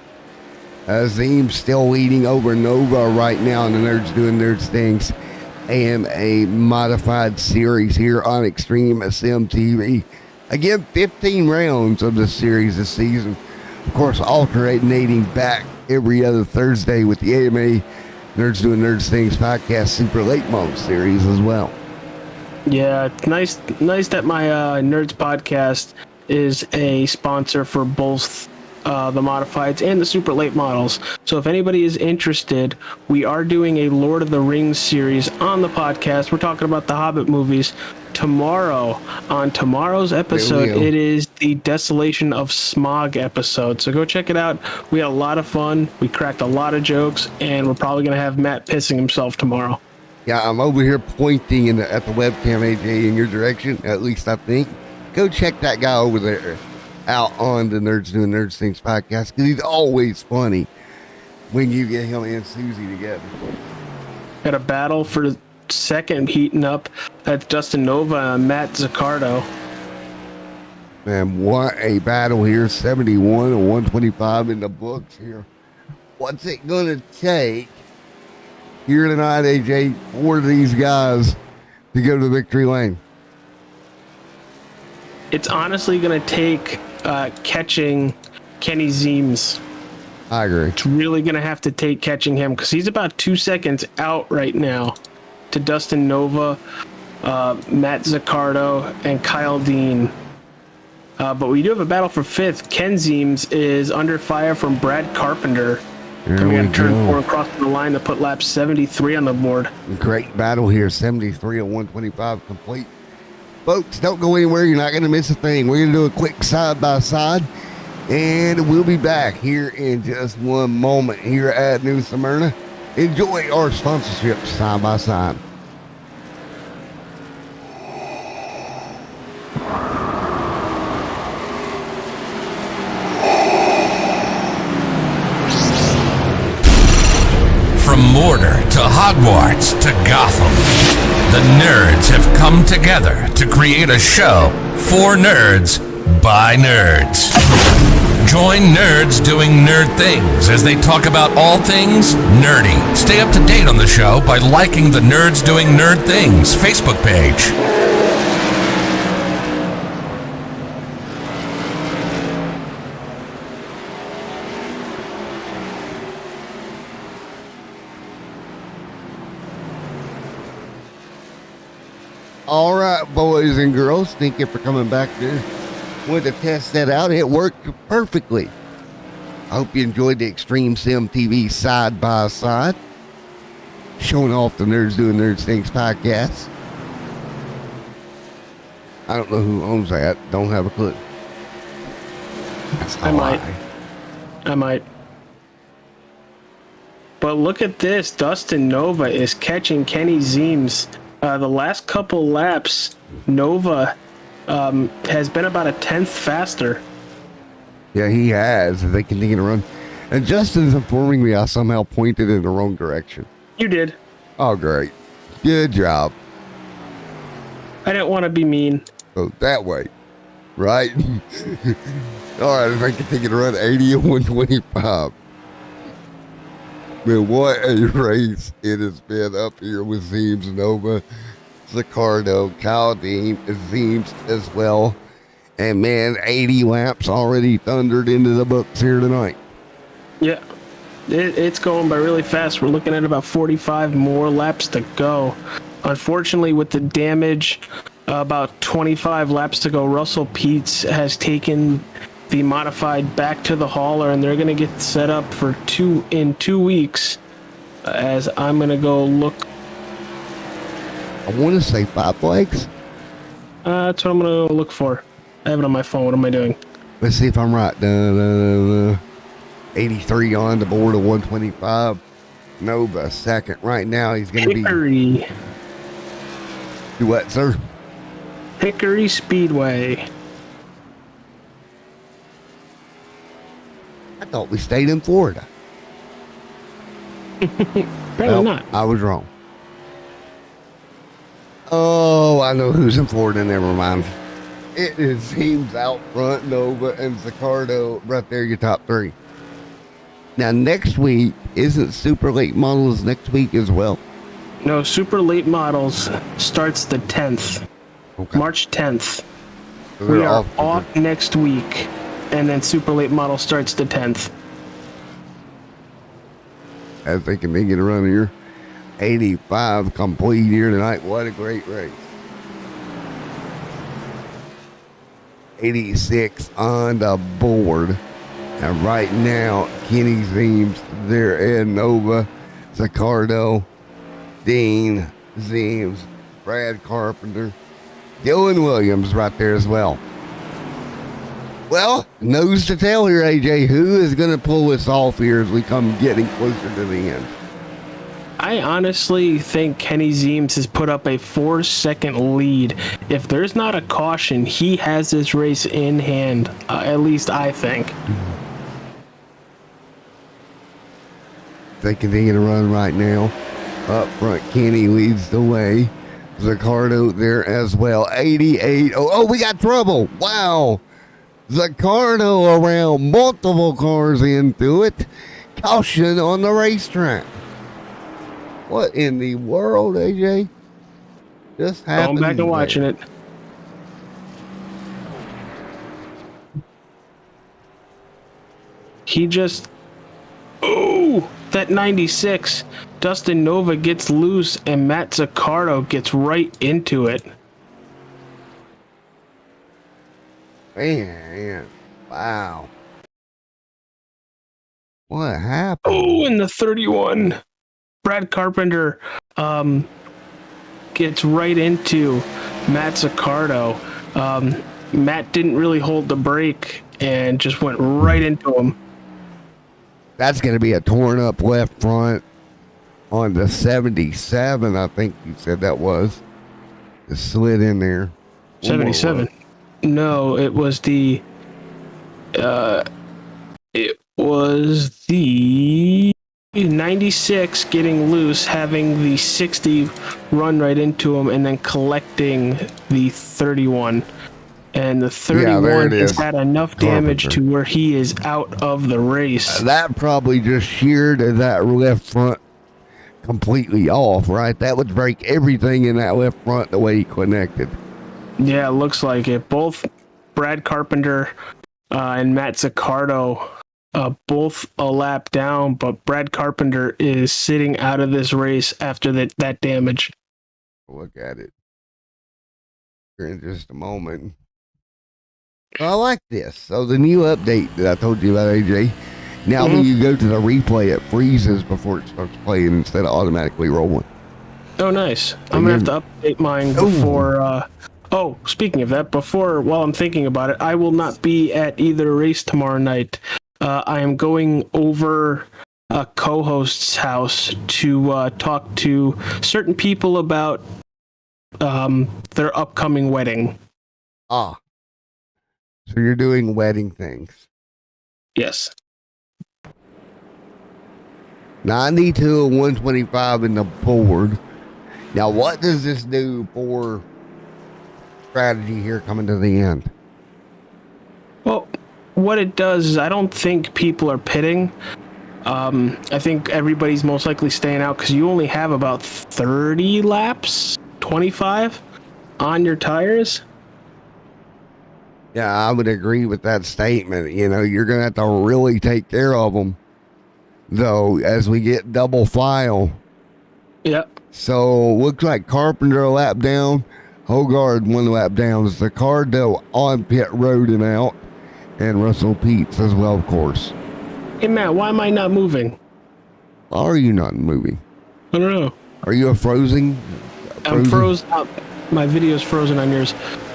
Zeem still leading over Nova right now in the Nerds Doing Nerds Things AMA modified series here on Extreme Sim TV. Again, 15 rounds of the series this season. Of course, alternating back every other Thursday with the AMA Nerds Doing Nerds Things podcast Super Late Model series as well. Yeah, it's nice that my Nerds podcast is a sponsor for both the modifieds and the super late models. So if anybody is interested, we are doing a Lord of the Rings series on the podcast. We're talking about the Hobbit movies. Tomorrow, on tomorrow's episode, it is the Desolation of Smog episode. So go check it out. We had a lot of fun. We cracked a lot of jokes, and we're probably going to have Matt pissing himself tomorrow. Yeah, I'm over here pointing at the webcam, AJ, in your direction, at least I think. Go check that guy over there out on the Nerds Doing Nerds Things podcast, because he's always funny when you get him and Susie together. Got a battle for second heating up. That's Dustin Nova and Matt Zaccardo. Man, what a battle here. 71 and 125 in the books here. What's it going to take here tonight, AJ, for these guys to go to the victory lane? It's honestly going to take catching Kenny Zeems. I agree. It's really going to have to take catching him, because he's about 2 seconds out right now to Dustin Nova, Matt Zaccardo, and Kyle Dean. But we do have a battle for fifth. Ken Zeems is under fire from Brad Carpenter. Coming out of turn 4 across the line to put lap 73 on the board. Great battle here. 73 and 125 complete. Folks, don't go anywhere. You're not going to miss a thing. We're going to do a quick side-by-side, and we'll be back here in just one moment here at New Smyrna. Enjoy our sponsorship side-by-side. From Mordor to Hogwarts to Gotham, the nerds have come together to create a show for nerds by nerds. Join Nerds Doing Nerd Things as they talk about all things nerdy. Stay up to date on the show by liking the Nerds Doing Nerd Things Facebook page. All right, boys and girls, thank you for coming back there. Wanted to test that out. It worked perfectly. I hope you enjoyed the Extreme Sim TV side-by-side, showing off the Nerds Doing Nerds Things podcast. I don't know who owns that. Don't have a clue. That's I might. But look at this. Dustin Nova is catching Kenny Zeems. The last couple laps, Nova has been about a tenth faster. Yeah, he has. They continue to run. And Justin's informing me I somehow pointed in the wrong direction. You did. Oh, great. Good job. I didn't want to be mean. Oh, that way. Right? All right, if I continue to run 80 and 125. Man, what a race it has been up here with Zeems, Nova, Zaccardo, Kyle Dean, Zeems as well. And man, 80 laps already thundered into the books here tonight. Yeah, it's going by really fast. We're looking at about 45 more laps to go. Unfortunately, with the damage, about 25 laps to go, Russell Peets has taken the modified back to the hauler, and they're going to get set up for 2 weeks. As I'm going to go look. I want to say 5 flags. That's what I'm going to look for. I have it on my phone. What am I doing? Let's see if I'm right. 83 on the board of 125. Nova second. Right now, he's going to be... Hickory. Do what, sir? Hickory Speedway. I thought we stayed in Florida. Apparently not. I was wrong. Oh, I know who's in Florida. Never mind. It is Seams out front, Nova and Zaccardo right there, your top three. Now, next week, isn't Super Late Models next week as well? No, Super Late Models starts the 10th. Okay. March 10th. So We are off next week, and then Super Late Model starts the 10th. As they can get a run here. 85 complete here tonight. What a great race. 86 on the board. And right now, Kenny Zeems there in Nova, Zaccardo, Dean Zeems, Brad Carpenter, Dylan Williams right there as well. Well, nose to tail here, AJ. Who is going to pull this off here as we come getting closer to the end? I honestly think Kenny Zeems has put up a 4-second lead. If there's not a caution, he has this race in hand. At least I think. They continue to run right now. Up front, Kenny leads the way. Zaccardo there as well. 88. Oh, we got trouble. Wow. Zaccardo around multiple cars into it. Caution on the racetrack. What in the world, AJ? Just happened. Going back and watching it. He just... Oh, that 96. Dustin Nova gets loose and Matt Zaccardo gets right into it. Man, wow. What happened? Oh, in the 31. Brad Carpenter gets right into Matt Zaccardo. Matt didn't really hold the brake and just went right into him. That's going to be a torn up left front on the 77, I think you said that was. It slid in there. 77. No, it was the... It was the 96 getting loose, having the 60 run right into him, and then collecting the 31. And the 31 has had enough damage to where he is out of the race. That probably just sheared that left front completely off, right? That would break everything in that left front the way he connected. Yeah, it looks like it. Both Brad Carpenter and Matt Zaccardo both a lap down, but Brad Carpenter is sitting out of this race after that damage. Look at it here in just a moment. I like this. So the new update that I told you about, AJ, now when you go to the replay, it freezes before it starts playing instead of automatically rolling. Oh, nice. I'm going to have to update mine before... speaking of that, while I'm thinking about it, I will not be at either race tomorrow night. I am going over a co-host's house to talk to certain people about their upcoming wedding. Ah. So you're doing wedding things. Yes. 92 and 125 in the board. Now, what does this do for strategy here coming to the end? Well, what it does is I don't think people are pitting. I think everybody's most likely staying out because you only have about 30 laps, 25 on your tires. Yeah, I would agree with that statement. You know, you're going to have to really take care of them, though, as we get double file. Yep. So, looks like Carpenter a lap down, Hogard 1 lap down, Zaccardo on pit road and out, and Russell Peets as well, of course. Hey, Matt, why am I not moving? Are you not moving? I don't know. Are you frozen? I'm frozen up. My video's frozen on yours.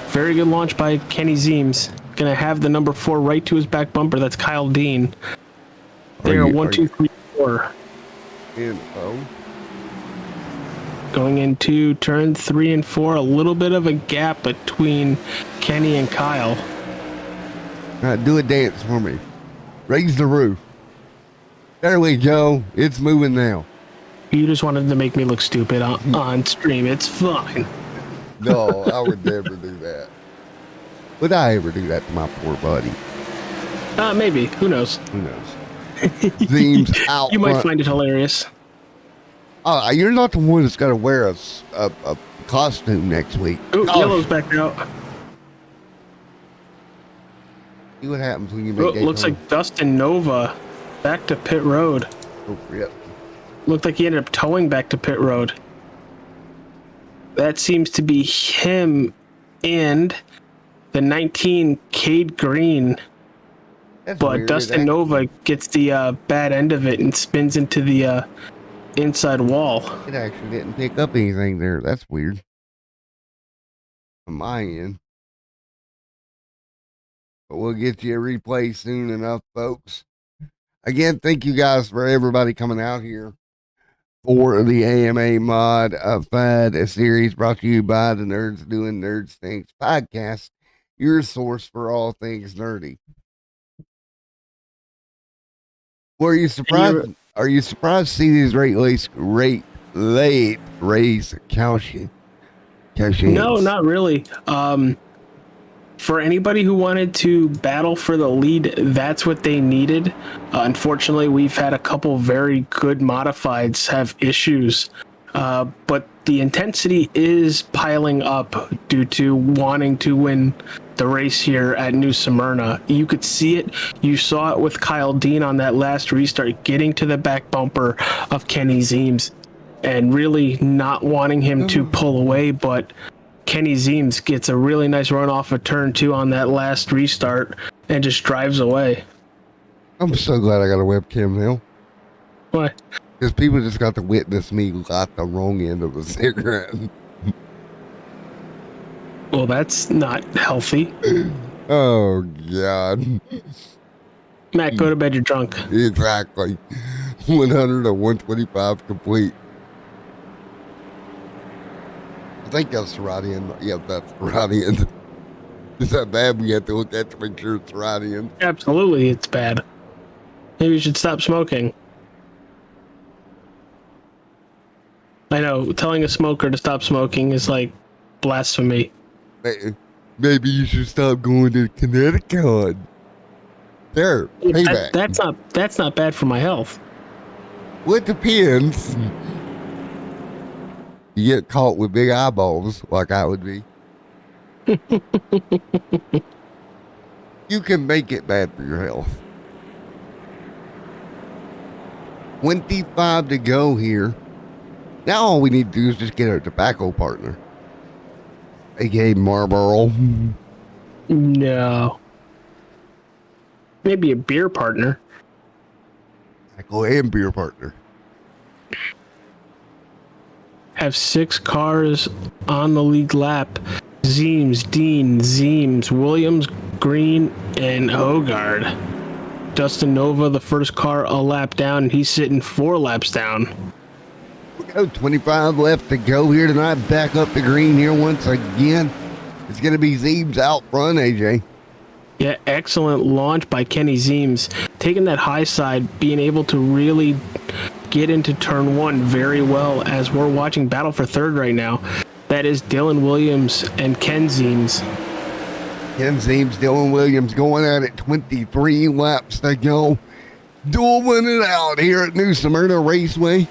Very good launch by Kenny Zeems. Gonna have the number 4 right to his back bumper. That's Kyle Dean. There, 1, 2, 3, 4. info. Going into turn 3 and 4, a little bit of a gap between Kenny and Kyle. All right, do a dance for me. Raise the roof. There we go. It's moving now. You just wanted to make me look stupid on stream. It's fine. No, I would never do that. Would I ever do that to my poor buddy? Maybe. Who knows? Who knows? Seems out. You might find it hilarious. You're not the one that's got to wear a costume next week. Oh, yellow's back out. See what happens when you make looks like Dustin Nova back to pit road. Oh, yep. Looked like he ended up towing back to pit road. That seems to be him and the 19 Cade Green. That's but weird. Dustin Nova gets the bad end of it and spins into the inside wall. It actually didn't pick up anything there. That's weird. On my end. But we'll get you a replay soon enough, folks. Again, thank you guys for everybody coming out here for the AMA Mod FUD series brought to you by the Nerds Doing Nerds Things podcast, your source for all things nerdy. Were you surprised? Are you surprised to see these late race caution? No, not really. For anybody who wanted to battle for the lead, that's what they needed. Unfortunately, we've had a couple very good modifieds have issues, but the intensity is piling up due to wanting to win the race here at New Smyrna. You could see it. You saw it with Kyle Dean on that last restart, getting to the back bumper of Kenny Zeems and really not wanting him to pull away, but Kenny Zeems gets a really nice run off of turn 2 on that last restart and just drives away. I'm so glad I got a webcam now. Why? Because people just got to witness me light the wrong end of a cigarette. Well, that's not healthy. Oh, God. Matt, go to bed, you're drunk. Exactly. 100 or 125 complete. I think that's the right end. Yeah, that's the right end. Is that bad? We have to look at to make sure it's the right end. Absolutely, it's bad. Maybe you should stop smoking. I know, telling a smoker to stop smoking is like blasphemy. Maybe you should stop going to Connecticut. There, payback. That's not bad for my health. Well, it depends. You get caught with big eyeballs, like I would be. You can make it bad for your health. 25 to go here. Now all we need to do is just get our tobacco partner. A.K.A. Marlboro. No. Maybe a beer partner. Tobacco and beer partner. Have 6 cars on the lead lap. Zeems, Dean, Zeems, Williams, Green, and Hogard. Dustin Nova, the first car a lap down, and he's sitting 4 laps down. We go 25 left to go here tonight. Back up the green here once again. It's going to be Zeems out front, AJ. Yeah, excellent launch by Kenny Zeems. Taking that high side, being able to really get into turn 1 very well as we're watching battle for third right now. That is Dylan Williams and Ken Zeems. Ken Zeems, Dylan Williams going at it. 23 laps to go. Dueling it out here at New Smyrna Raceway.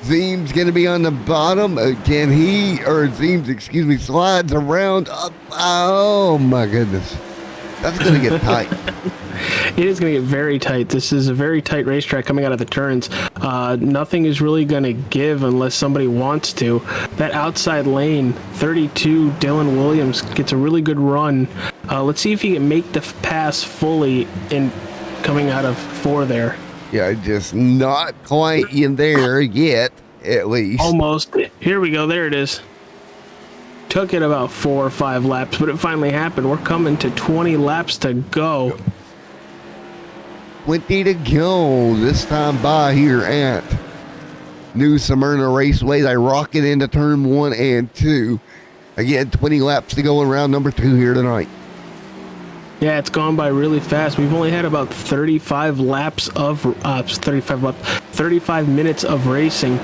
Zeems going to be on the bottom. Zeems slides around up. Oh my goodness. That's going to get tight. It is going to get very tight. This is a very tight racetrack coming out of the turns. Nothing is really going to give unless somebody wants to. That outside lane, 32, Dylan Williams gets a really good run. Let's see if he can make the pass fully in coming out of 4 there. Yeah, just not quite in there yet, at least. Almost. Here we go. There it is. Took it about 4 or 5 laps, but it finally happened. We're coming to 20 laps to go. 20 to go this time by here at New Smyrna Raceway. They rocket into turn 1 and 2. Again, 20 laps to go in round number 2 here tonight. Yeah, it's gone by really fast. We've only had about 35 minutes of racing.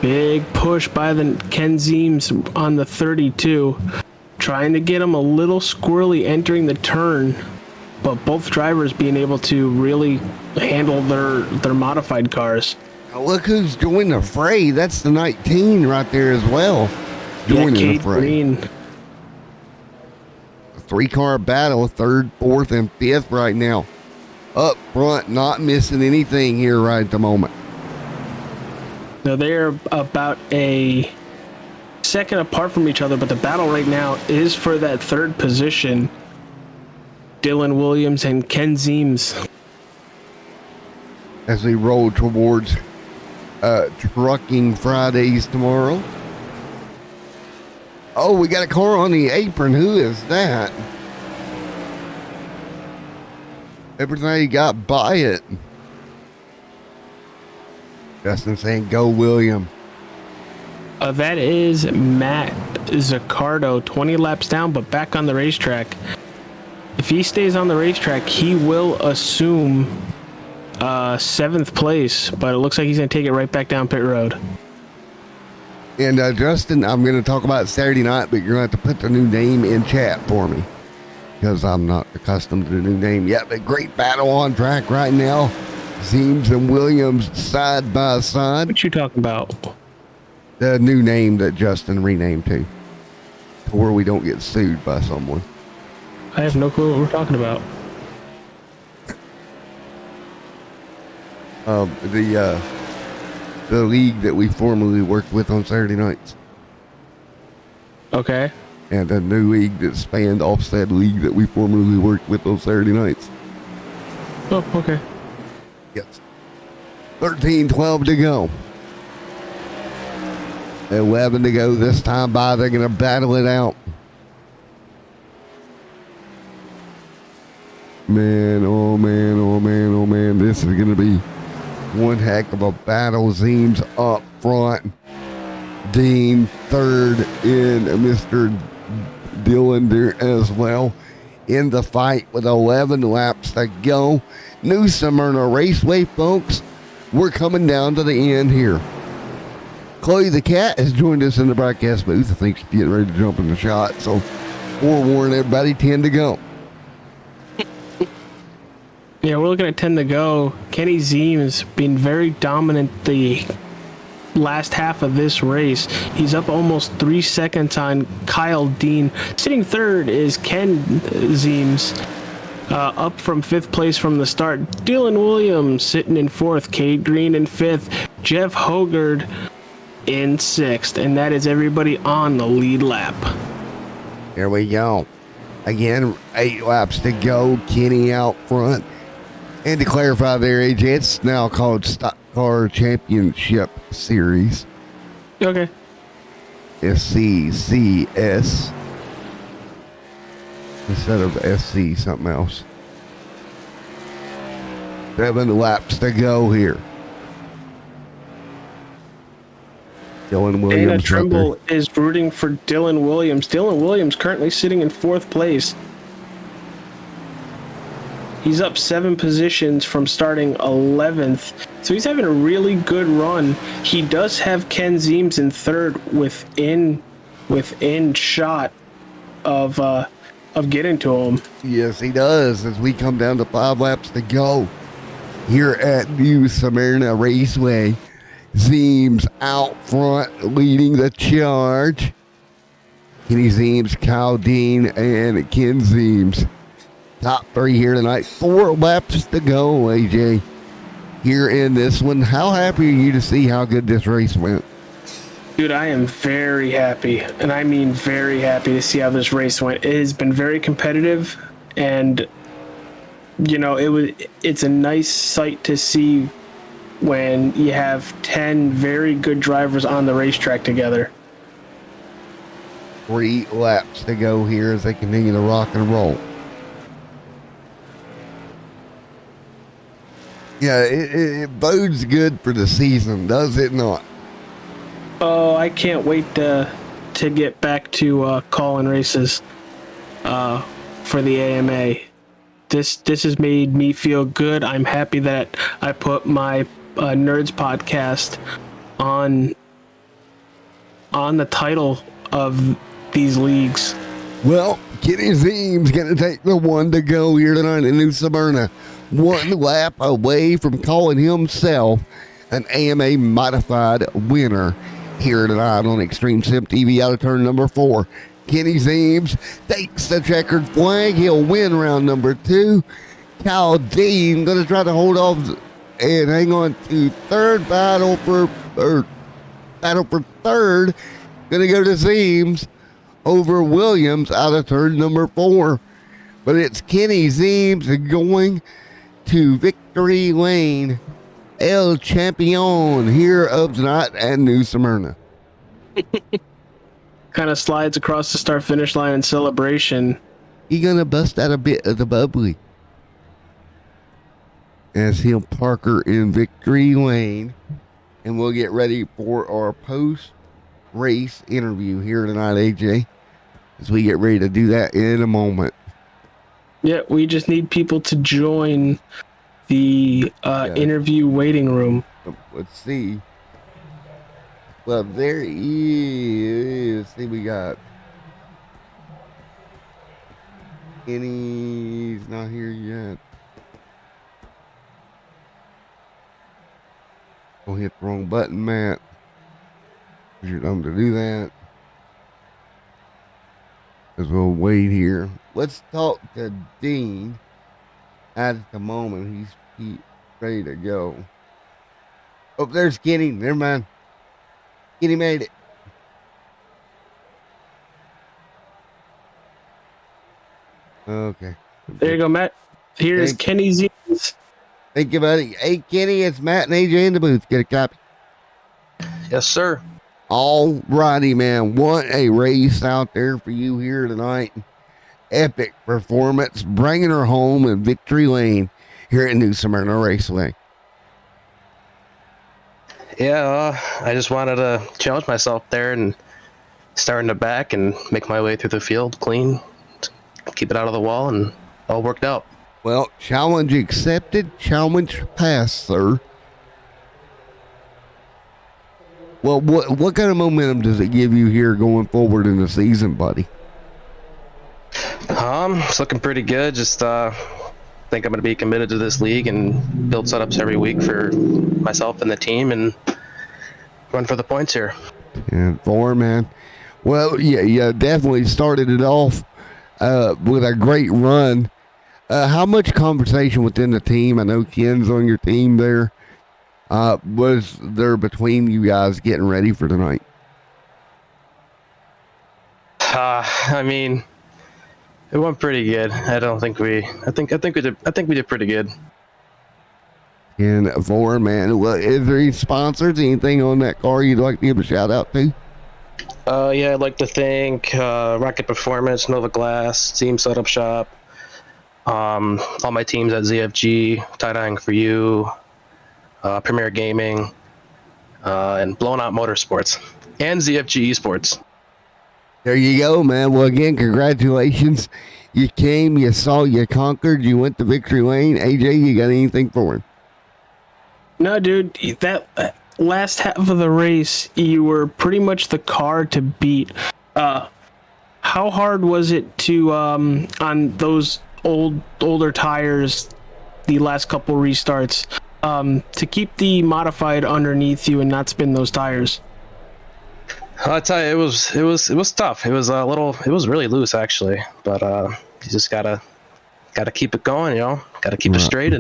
Big push by the Ken Zeems on the 32, trying to get him a little squirrely entering the turn, but both drivers being able to really handle their modified cars. Now look who's joining the fray. That's the 19 right there as well. Joining the fray. Green. 3-car battle, 3rd, 4th, and 5th right now. Up front, not missing anything here right at the moment. So they're about a second apart from each other, but the battle right now is for that 3rd position. Dylan Williams and Ken Zeems. As we roll towards Trucking Fridays tomorrow. Oh, we got a car on the apron. Who is that? Everybody got by it. Justin saying, go William. That is Matt Zaccardo, 20 laps down, but back on the racetrack. If he stays on the racetrack, he will assume 7th place, but it looks like he's going to take it right back down pit road. And Justin, I'm going to talk about Saturday night, but you're going to have to put the new name in chat for me because I'm not accustomed to the new name yet. But great battle on track right now. Zeems and Williams side by side. What you talking about? The new name that Justin renamed to where we don't get sued by someone. I have no clue what we're talking about. The league that we formerly worked with on Saturday nights. Okay. And a new league that spanned off said league that we formerly worked with on Saturday nights. Oh, okay. Yes. 13-12 to go. 11 to go this time by. They're going to battle it out. Man, oh man, oh man, oh man. This is going to be one heck of a battle. Zeems up front. Dean third in Mr. Dylan there as well. In the fight with 11 laps to go. New Smyrna Raceway, folks. We're coming down to the end here. Chloe the Cat has joined us in the broadcast booth. I think she's getting ready to jump in the shot. So forewarn everybody, 10 to go. Yeah, we're looking at 10 to go. Kenny Zeems been very dominant the last half of this race. He's up almost 3 seconds on Kyle Dean. Sitting third is Ken Zeems, up from 5th place from the start. Dylan Williams sitting in 4th. Cade Green in 5th. Jeff Hogard in 6th. And that is everybody on the lead lap. Here we go. Again, 8 laps to go. Kenny out front. And to clarify there, AJ, it's now called Stock Car Championship Series. Okay. SCCS. Instead of SC something else. 7 laps to go here. Dylan Williams. Dana Trimble is rooting for Dylan Williams. Dylan Williams currently sitting in 4th place. He's up 7 positions from starting 11th. So he's having a really good run. He does have Ken Zeems in 3rd within shot of getting to him. Yes, he does. As we come down to 5 laps to go here at New Smyrna Raceway. Zeems out front leading the charge. Kenny Zeems, Kyle Dean, and Ken Zeems. Top 3 here tonight. 4 laps to go, AJ. Here in this one. How happy are you to see how good this race went? Dude, I am very happy. And I mean very happy to see how this race went. It has been very competitive. And, you know, it's a nice sight to see when you have 10 very good drivers on the racetrack together. 3 laps to go here as they continue to rock and roll. Yeah, it bodes good for the season, does it not? Oh, I can't wait to get back to calling races for the AMA. This has made me feel good. I'm happy that I put my Nerds podcast on the title of these leagues. Well, Kenny Zeem's going to take the one to go here tonight in New Smyrna. One lap away from calling himself an AMA modified winner here tonight on Extreme Sim TV out of turn number 4. Kenny Zeems takes the checkered flag. He'll win round number 2. Kyle Dean going to try to hold off and hang on to third. Battle for third. Going to go to Zeems over Williams out of turn number 4. But it's Kenny Zeems going to victory lane. El Champion here of tonight at New Smyrna. Kind of slides across the start-finish line in celebration. He gonna bust out a bit of the bubbly as he'll park her in victory lane, and we'll get ready for our post-race interview here tonight, AJ, as we get ready to do that in a moment. Yeah, we just need people to join the interview waiting room. Let's see. Well, there is. See, we got Kenny's not here yet. Oh, hit the wrong button, Matt. You're dumb to do that. As we'll wait here. Let's talk to Dean. At the moment, he's ready to go. Oh, there's Kenny. Never mind. Kenny made it. Okay. There you go, Matt. Here is Kenny Zeems. Thank you, buddy. Hey, Kenny, it's Matt and AJ in the booth. Get a copy. Yes, sir. All righty, man. What a race out there for you here tonight. Epic performance, bringing her home in victory lane here at New Smyrna Raceway. Yeah, I just wanted to challenge myself there and start in the back and make my way through the field clean, keep it out of the wall, and all worked out. Well, challenge accepted, challenge passed, sir. Well, what kind of momentum does it give you here going forward in the season, buddy? It's looking pretty good. Just think I'm going to be committed to this league and build setups every week for myself and the team and run for the points here. Yeah, 4, man. Well, yeah, definitely started it off with a great run. How much conversation within the team? I know Ken's on your team there. Was there between you guys getting ready for tonight? I mean, it went pretty good. I think we did pretty good. And 4, man. Well, is there any sponsors, anything on that car you'd like to give a shout out to? Yeah, I'd like to thank Rocket Performance, Nova Glass, Team Setup Shop, all my teams at ZFG, Tie-Dyeing for You, Premier Gaming, and Blown Out Motorsports, and ZFG Esports. There you go, man. Well, again, congratulations. You came, you saw, you conquered, you went to victory lane. AJ, you got anything for him? No, dude, that last half of the race, you were pretty much the car to beat. How hard was it to, on those older tires, the last couple restarts, to keep the modified underneath you and not spin those tires? I'll tell you, it was tough. It was really loose actually, but you just gotta keep it going, you know. Gotta keep it straight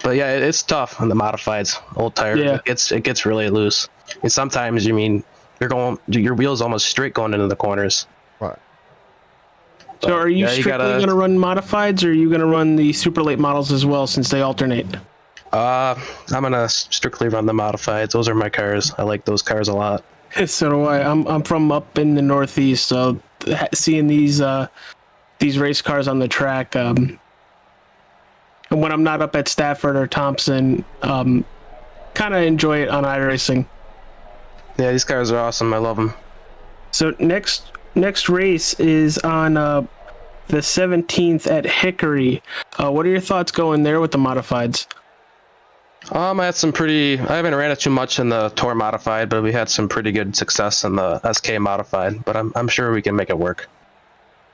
but yeah, it's tough on the modifieds, old tire. Yeah. It gets really loose, and sometimes your wheels almost straight going into the corners. Right. So are you strictly going to run modifieds, or are you going to run the super late models as well, since they alternate? I'm gonna strictly run the modifieds. Those are my cars. I like those cars a lot. So do I. I'm from up in the Northeast, so seeing these race cars on the track, and when I'm not up at Stafford or Thompson, kind of enjoy it on iRacing. Yeah, these cars are awesome. I love them. So next race is on the 17th at Hickory. What are your thoughts going there with the modifieds? I haven't ran it too much in the Tour modified, but we had some pretty good success in the SK modified. But I'm sure we can make it work.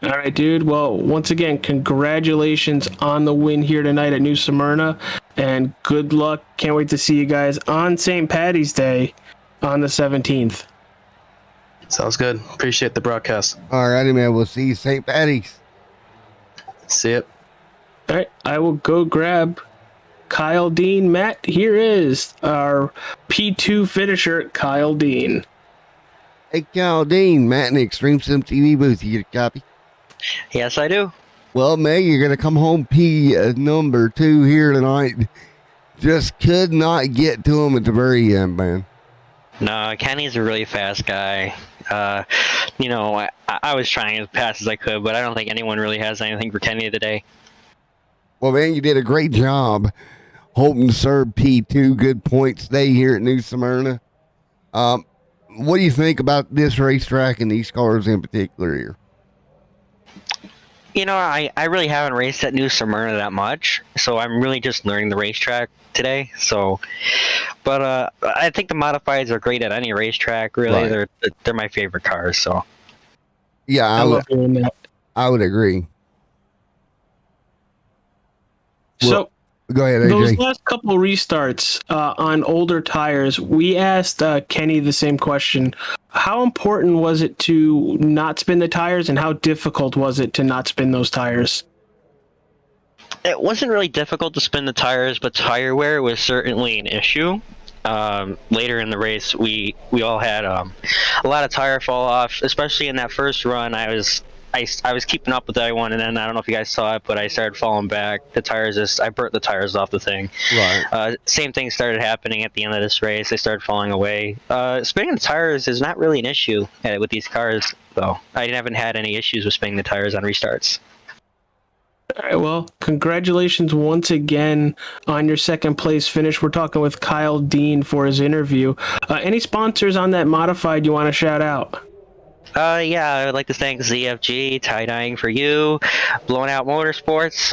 All right, dude. Well, once again, congratulations on the win here tonight at New Smyrna, and good luck. Can't wait to see you guys on St. Paddy's Day on the 17th. Sounds good. Appreciate the broadcast. All righty, man. We'll see you St. Paddy's. See it. All right, I will go grab Kyle Dean. Matt, here is our P2 finisher, Kyle Dean. Hey, Kyle Dean, Matt in the Extreme Sim TV booth. You get a copy? Yes, I do. Well, man, you're going to come home P number 2 here tonight. Just could not get to him at the very end, man. No, Kenny's a really fast guy. I was trying as fast as I could, but I don't think anyone really has anything for Kenny today. Well, man, you did a great job. Hoping to serve P2. Good points day here at New Smyrna. What do you think about this racetrack and these cars in particular here? I really haven't raced at New Smyrna that much, so I'm really just learning the racetrack today. But I think the modifieds are great at any racetrack. Really, right. They're my favorite cars. So yeah, I would agree. So go ahead, AJ. Those last couple restarts on older tires, we asked Kenny the same question. How important was it to not spin the tires, and how difficult was it to not spin those tires? it wasn't really difficult to spin the tires, but tire wear was certainly an issue. Later in the race, we all had a lot of tire fall off, especially in that first run. I was keeping up with everyone, and then I don't know if you guys saw it, but I started falling back. I burnt the tires off the thing. Right. Same thing started happening at the end of this race. They started falling away. Spinning the tires is not really an issue with these cars, though. I haven't had any issues with spinning the tires on restarts. All right, well, congratulations once again on your second place finish. We're talking with Kyle Dean for his interview. Any sponsors on that modified you want to shout out? Yeah, I would like to thank ZFG, Tie Dyeing for You, Blown Out Motorsports,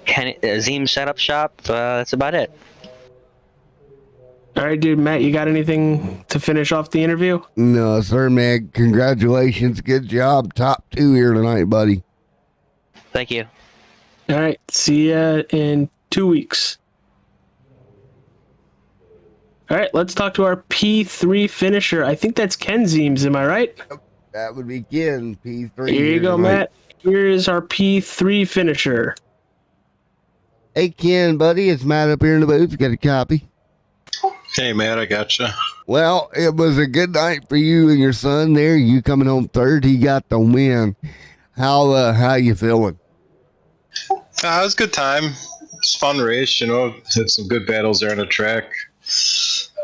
Zeem Setup Shop. That's about it. All right, dude. Matt, you got anything to finish off the interview? No, sir, man. Congratulations. Good job. Top 2 here tonight, buddy. Thank you. All right. See ya in 2 weeks. All right, let's talk to our P3 finisher. I think that's Ken Zeems, am I right? That would be Ken, P3. Here you go, tonight. Matt. Here is our P3 finisher. Hey, Ken, buddy. It's Matt up here in the booth. Got a copy? Hey, Matt, I gotcha. Well, it was a good night for you and your son there. You coming home third. He got the win. How you feeling? It was a good time. It's a fun race, Had some good battles there on the track.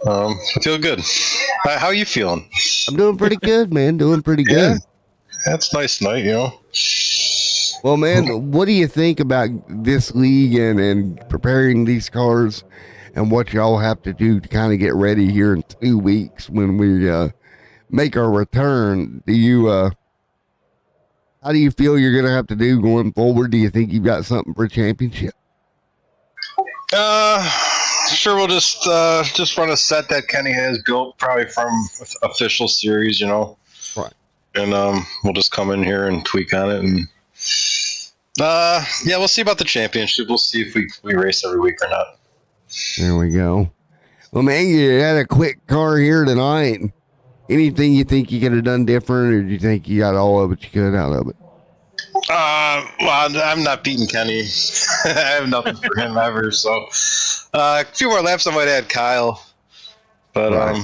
I feel good. How you feeling? I'm doing pretty good, man. Doing pretty good. That's a nice night, Well, man, what do you think about this league and preparing these cars and what y'all have to do to kind of get ready here in 2 weeks when we make our return? How do you feel you're going to have to do going forward? Do you think you've got something for a championship? Sure, we'll just run a set that Kenny has built, probably from official series, Right. And we'll just come in here and tweak on it, and we'll see about the championship. We'll see if we race every week or not. There we go. Well, man, you had a quick car here tonight. Anything you think you could have done different, or do you think you got all of it you could out of it? Well, I'm not beating Kenny. I have nothing for him ever. So, a few more laps I might add Kyle, but right.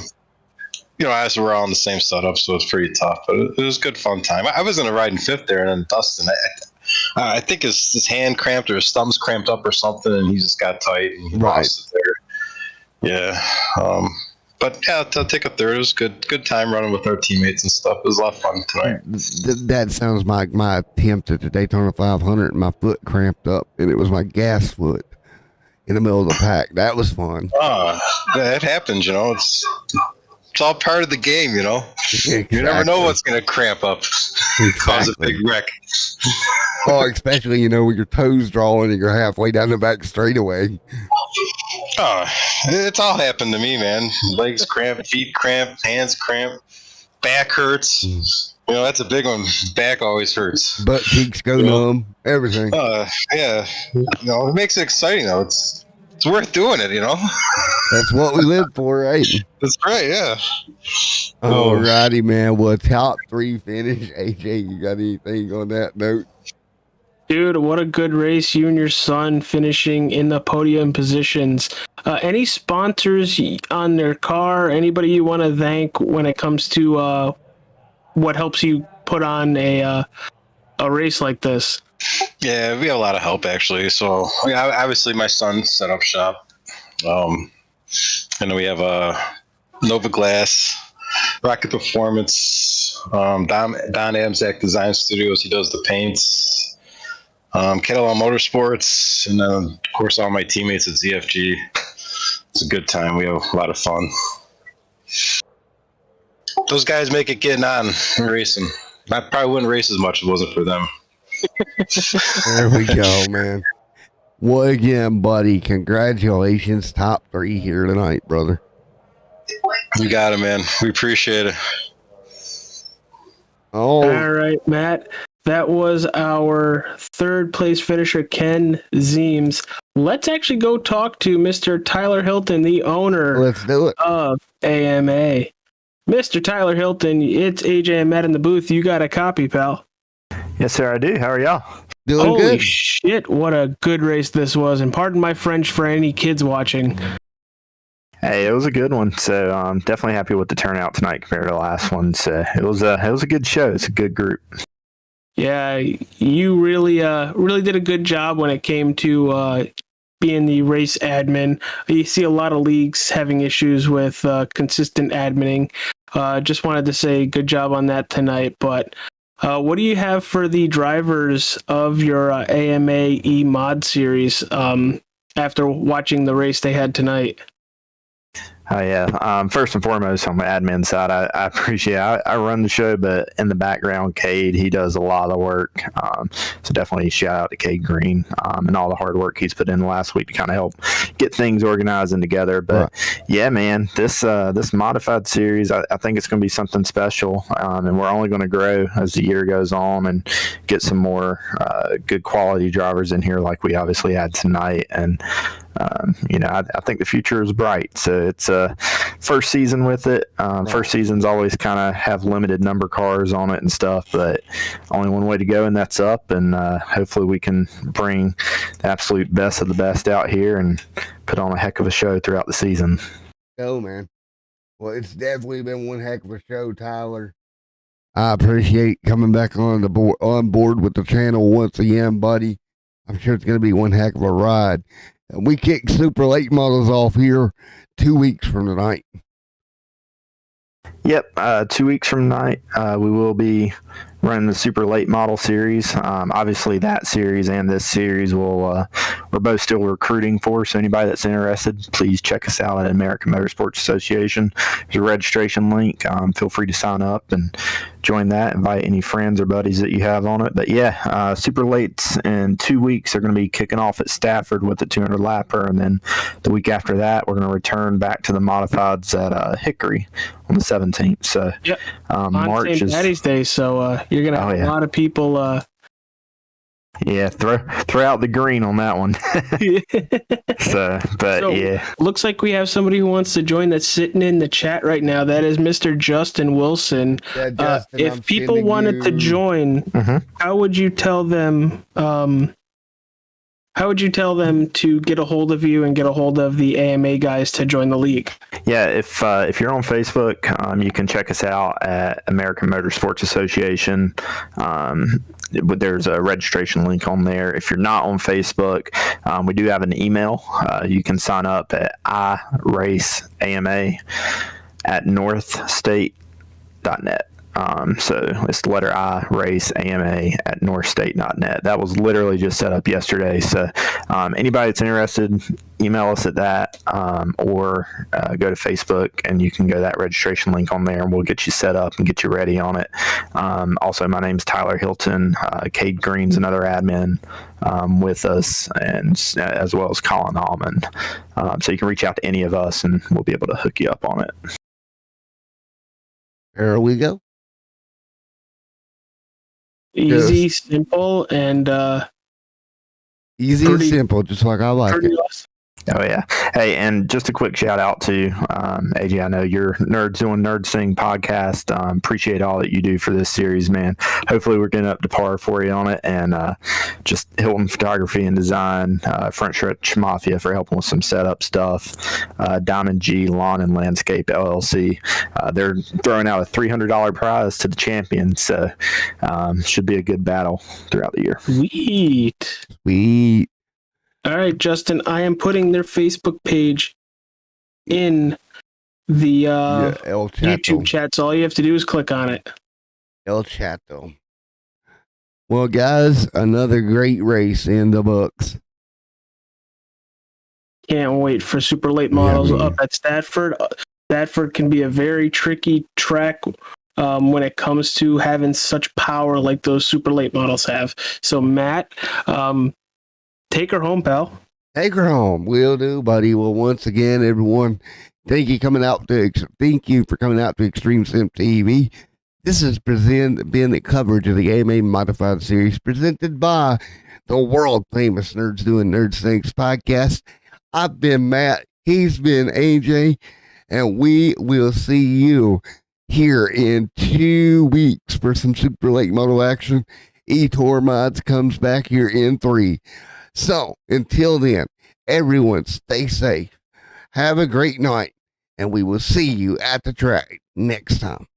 As we're all in the same setup, so it's pretty tough. But it was a good fun time. I was gonna ride in fifth there, and then Dustin, I think his hand cramped or his thumbs cramped up or something, and he just got tight and he lost it there. Yeah. But yeah, I'll take a third. It was good time running with our teammates and stuff. It was a lot of fun tonight. That sounds like my attempt at the Daytona 500. My foot cramped up, and it was my gas foot in the middle of the pack. That was fun. It happens, It's It's all part of the game, you know. Exactly. You never know what's going to cramp up, cause a big wreck. Oh, especially, when your toes drawing and you're halfway down the back straightaway. Oh, it's all happened to me, man. Legs cramp, feet cramp, hands cramp, back hurts. That's a big one. Back always hurts. Butt cheeks go numb, everything. Yeah. It makes it exciting, though. It's worth doing it, That's what we live for, right? That's right, yeah. All righty, man. Well, top 3 finish. AJ, you got anything on that note? Dude, what a good race. You and your son finishing in the podium positions. Any sponsors on their car? Anybody you want to thank when it comes to what helps you put on a race like this? Yeah, we have a lot of help, actually. So, obviously, my son set up shop. And we have Nova Glass, Rocket Performance, Don Amzak Design Studios. He does the paints. Kettle Motorsports, and then, of course, all my teammates at ZFG. It's a good time. We have a lot of fun. Those guys make it getting on and racing. I probably wouldn't race as much if it wasn't for them. There we go, man. Well, again, buddy, congratulations. Top 3 here tonight, brother. You got it, man. We appreciate it. All right, Matt. That was our 3rd place finisher, Ken Zeems. Let's actually go talk to Mr. Tyler Hilton, the owner Let's do it. of AMA. Mr. Tyler Hilton, it's AJ and Matt in the booth. You got a copy, pal. Yes, sir, I do. How are y'all? Doing Holy good. shit, what a good race this was. And pardon my French for any kids watching. Hey, it was a good one. So I'm definitely happy with the turnout tonight compared to the last one. So it was a good show. It's a good group. Yeah, you really did a good job when it came to being the race admin. You see a lot of leagues having issues with consistent adminning. Just wanted to say good job on that tonight. But what do you have for the drivers of your AMA E-Mod series after watching the race they had tonight? Oh, yeah. First and foremost, on the admin side, I appreciate it. I run the show, but in the background, Cade, he does a lot of work. So definitely shout out to Cade Green and all the hard work he's put in last week to kind of help get things organized and together. But yeah, man, this modified series, I think it's going to be something special. And we're only going to grow as the year goes on and get some more good quality drivers in here like we obviously had tonight. And I think the future is bright. So it's first season with it. First seasons always kind of have limited number cars on it and stuff, but only one way to go, and that's up. And hopefully we can bring the absolute best of the best out here and put on a heck of a show throughout the season. Oh, man. Well, it's definitely been one heck of a show, Tyler. I appreciate coming back on board with the channel once again, buddy. I'm sure it's going to be one heck of a ride. We kick super late models off here 2 weeks from tonight. Yep, 2 weeks from tonight, we will be running the super late model series. Obviously, that series and this series we're both still recruiting for. So anybody that's interested, please check us out at American Motorsports Association. There's a registration link. Feel free to sign up and join that. Invite any friends or buddies that you have on it. But yeah, super lates in 2 weeks. They're going to be kicking off at Stafford with the 200 lapper, and then the week after that, we're going to return back to the modifieds at Hickory on the 17th. So yep. March St. is Patty's Day, so you're gonna have a lot of people. Yeah, throw out the green on that one. Yeah. Looks like we have somebody who wants to join that's sitting in the chat right now. That is Mr. Justin Wilson. Yeah, Justin, if people wanted to join, how would you tell them? How would you tell them to get a hold of you and get a hold of the AMA guys to join the league? Yeah, if you're on Facebook, you can check us out at American Motorsports Association. There's a registration link on there. If you're not on Facebook, we do have an email. You can sign up at iraceama@northstate.net. So it's the letter I, race AMA @northstate.net. That was literally just set up yesterday. So anybody that's interested, email us at that, or go to Facebook, and you can go to that registration link on there, and we'll get you set up and get you ready on it. Also, my name's Tyler Hilton. Cade Green's another admin with us, and as well as Colin Almond. So you can reach out to any of us, and we'll be able to hook you up on it. There we go. Easy, simple, and easy and simple, just like I like it. awesome. Oh, yeah. Hey, and just a quick shout out to AJ. I know you're Nerds Doing Nerds Thing podcast. Appreciate all that you do for this series, man. Hopefully, we're getting up to par for you on it. And just Hilton Photography and Design, Front Stretch Mafia for helping with some setup stuff, Diamond G Lawn and Landscape LLC. They're throwing out a $300 prize to the champion. So, should be a good battle throughout the year. Sweet. All right, Justin, I am putting their Facebook page in the El Chato. YouTube chat, so all you have to do is click on it. El Chato. Well, guys, another great race in the books. Can't wait for super late models up at Stafford. Stafford can be a very tricky track when it comes to having such power like those super late models have. So, Matt, take her home, pal. Take her home. Will do, buddy. Well, once again, everyone, thank you for coming out to Extreme Sim TV. This has been the coverage of the AMA Modified Series presented by the world famous Nerds Doing Nerds Things podcast. I've been Matt. He's been AJ, and we will see you here in 2 weeks for some super late model action. eTour Mods comes back here in 3. So, until then, everyone stay safe, have a great night, and we will see you at the track next time.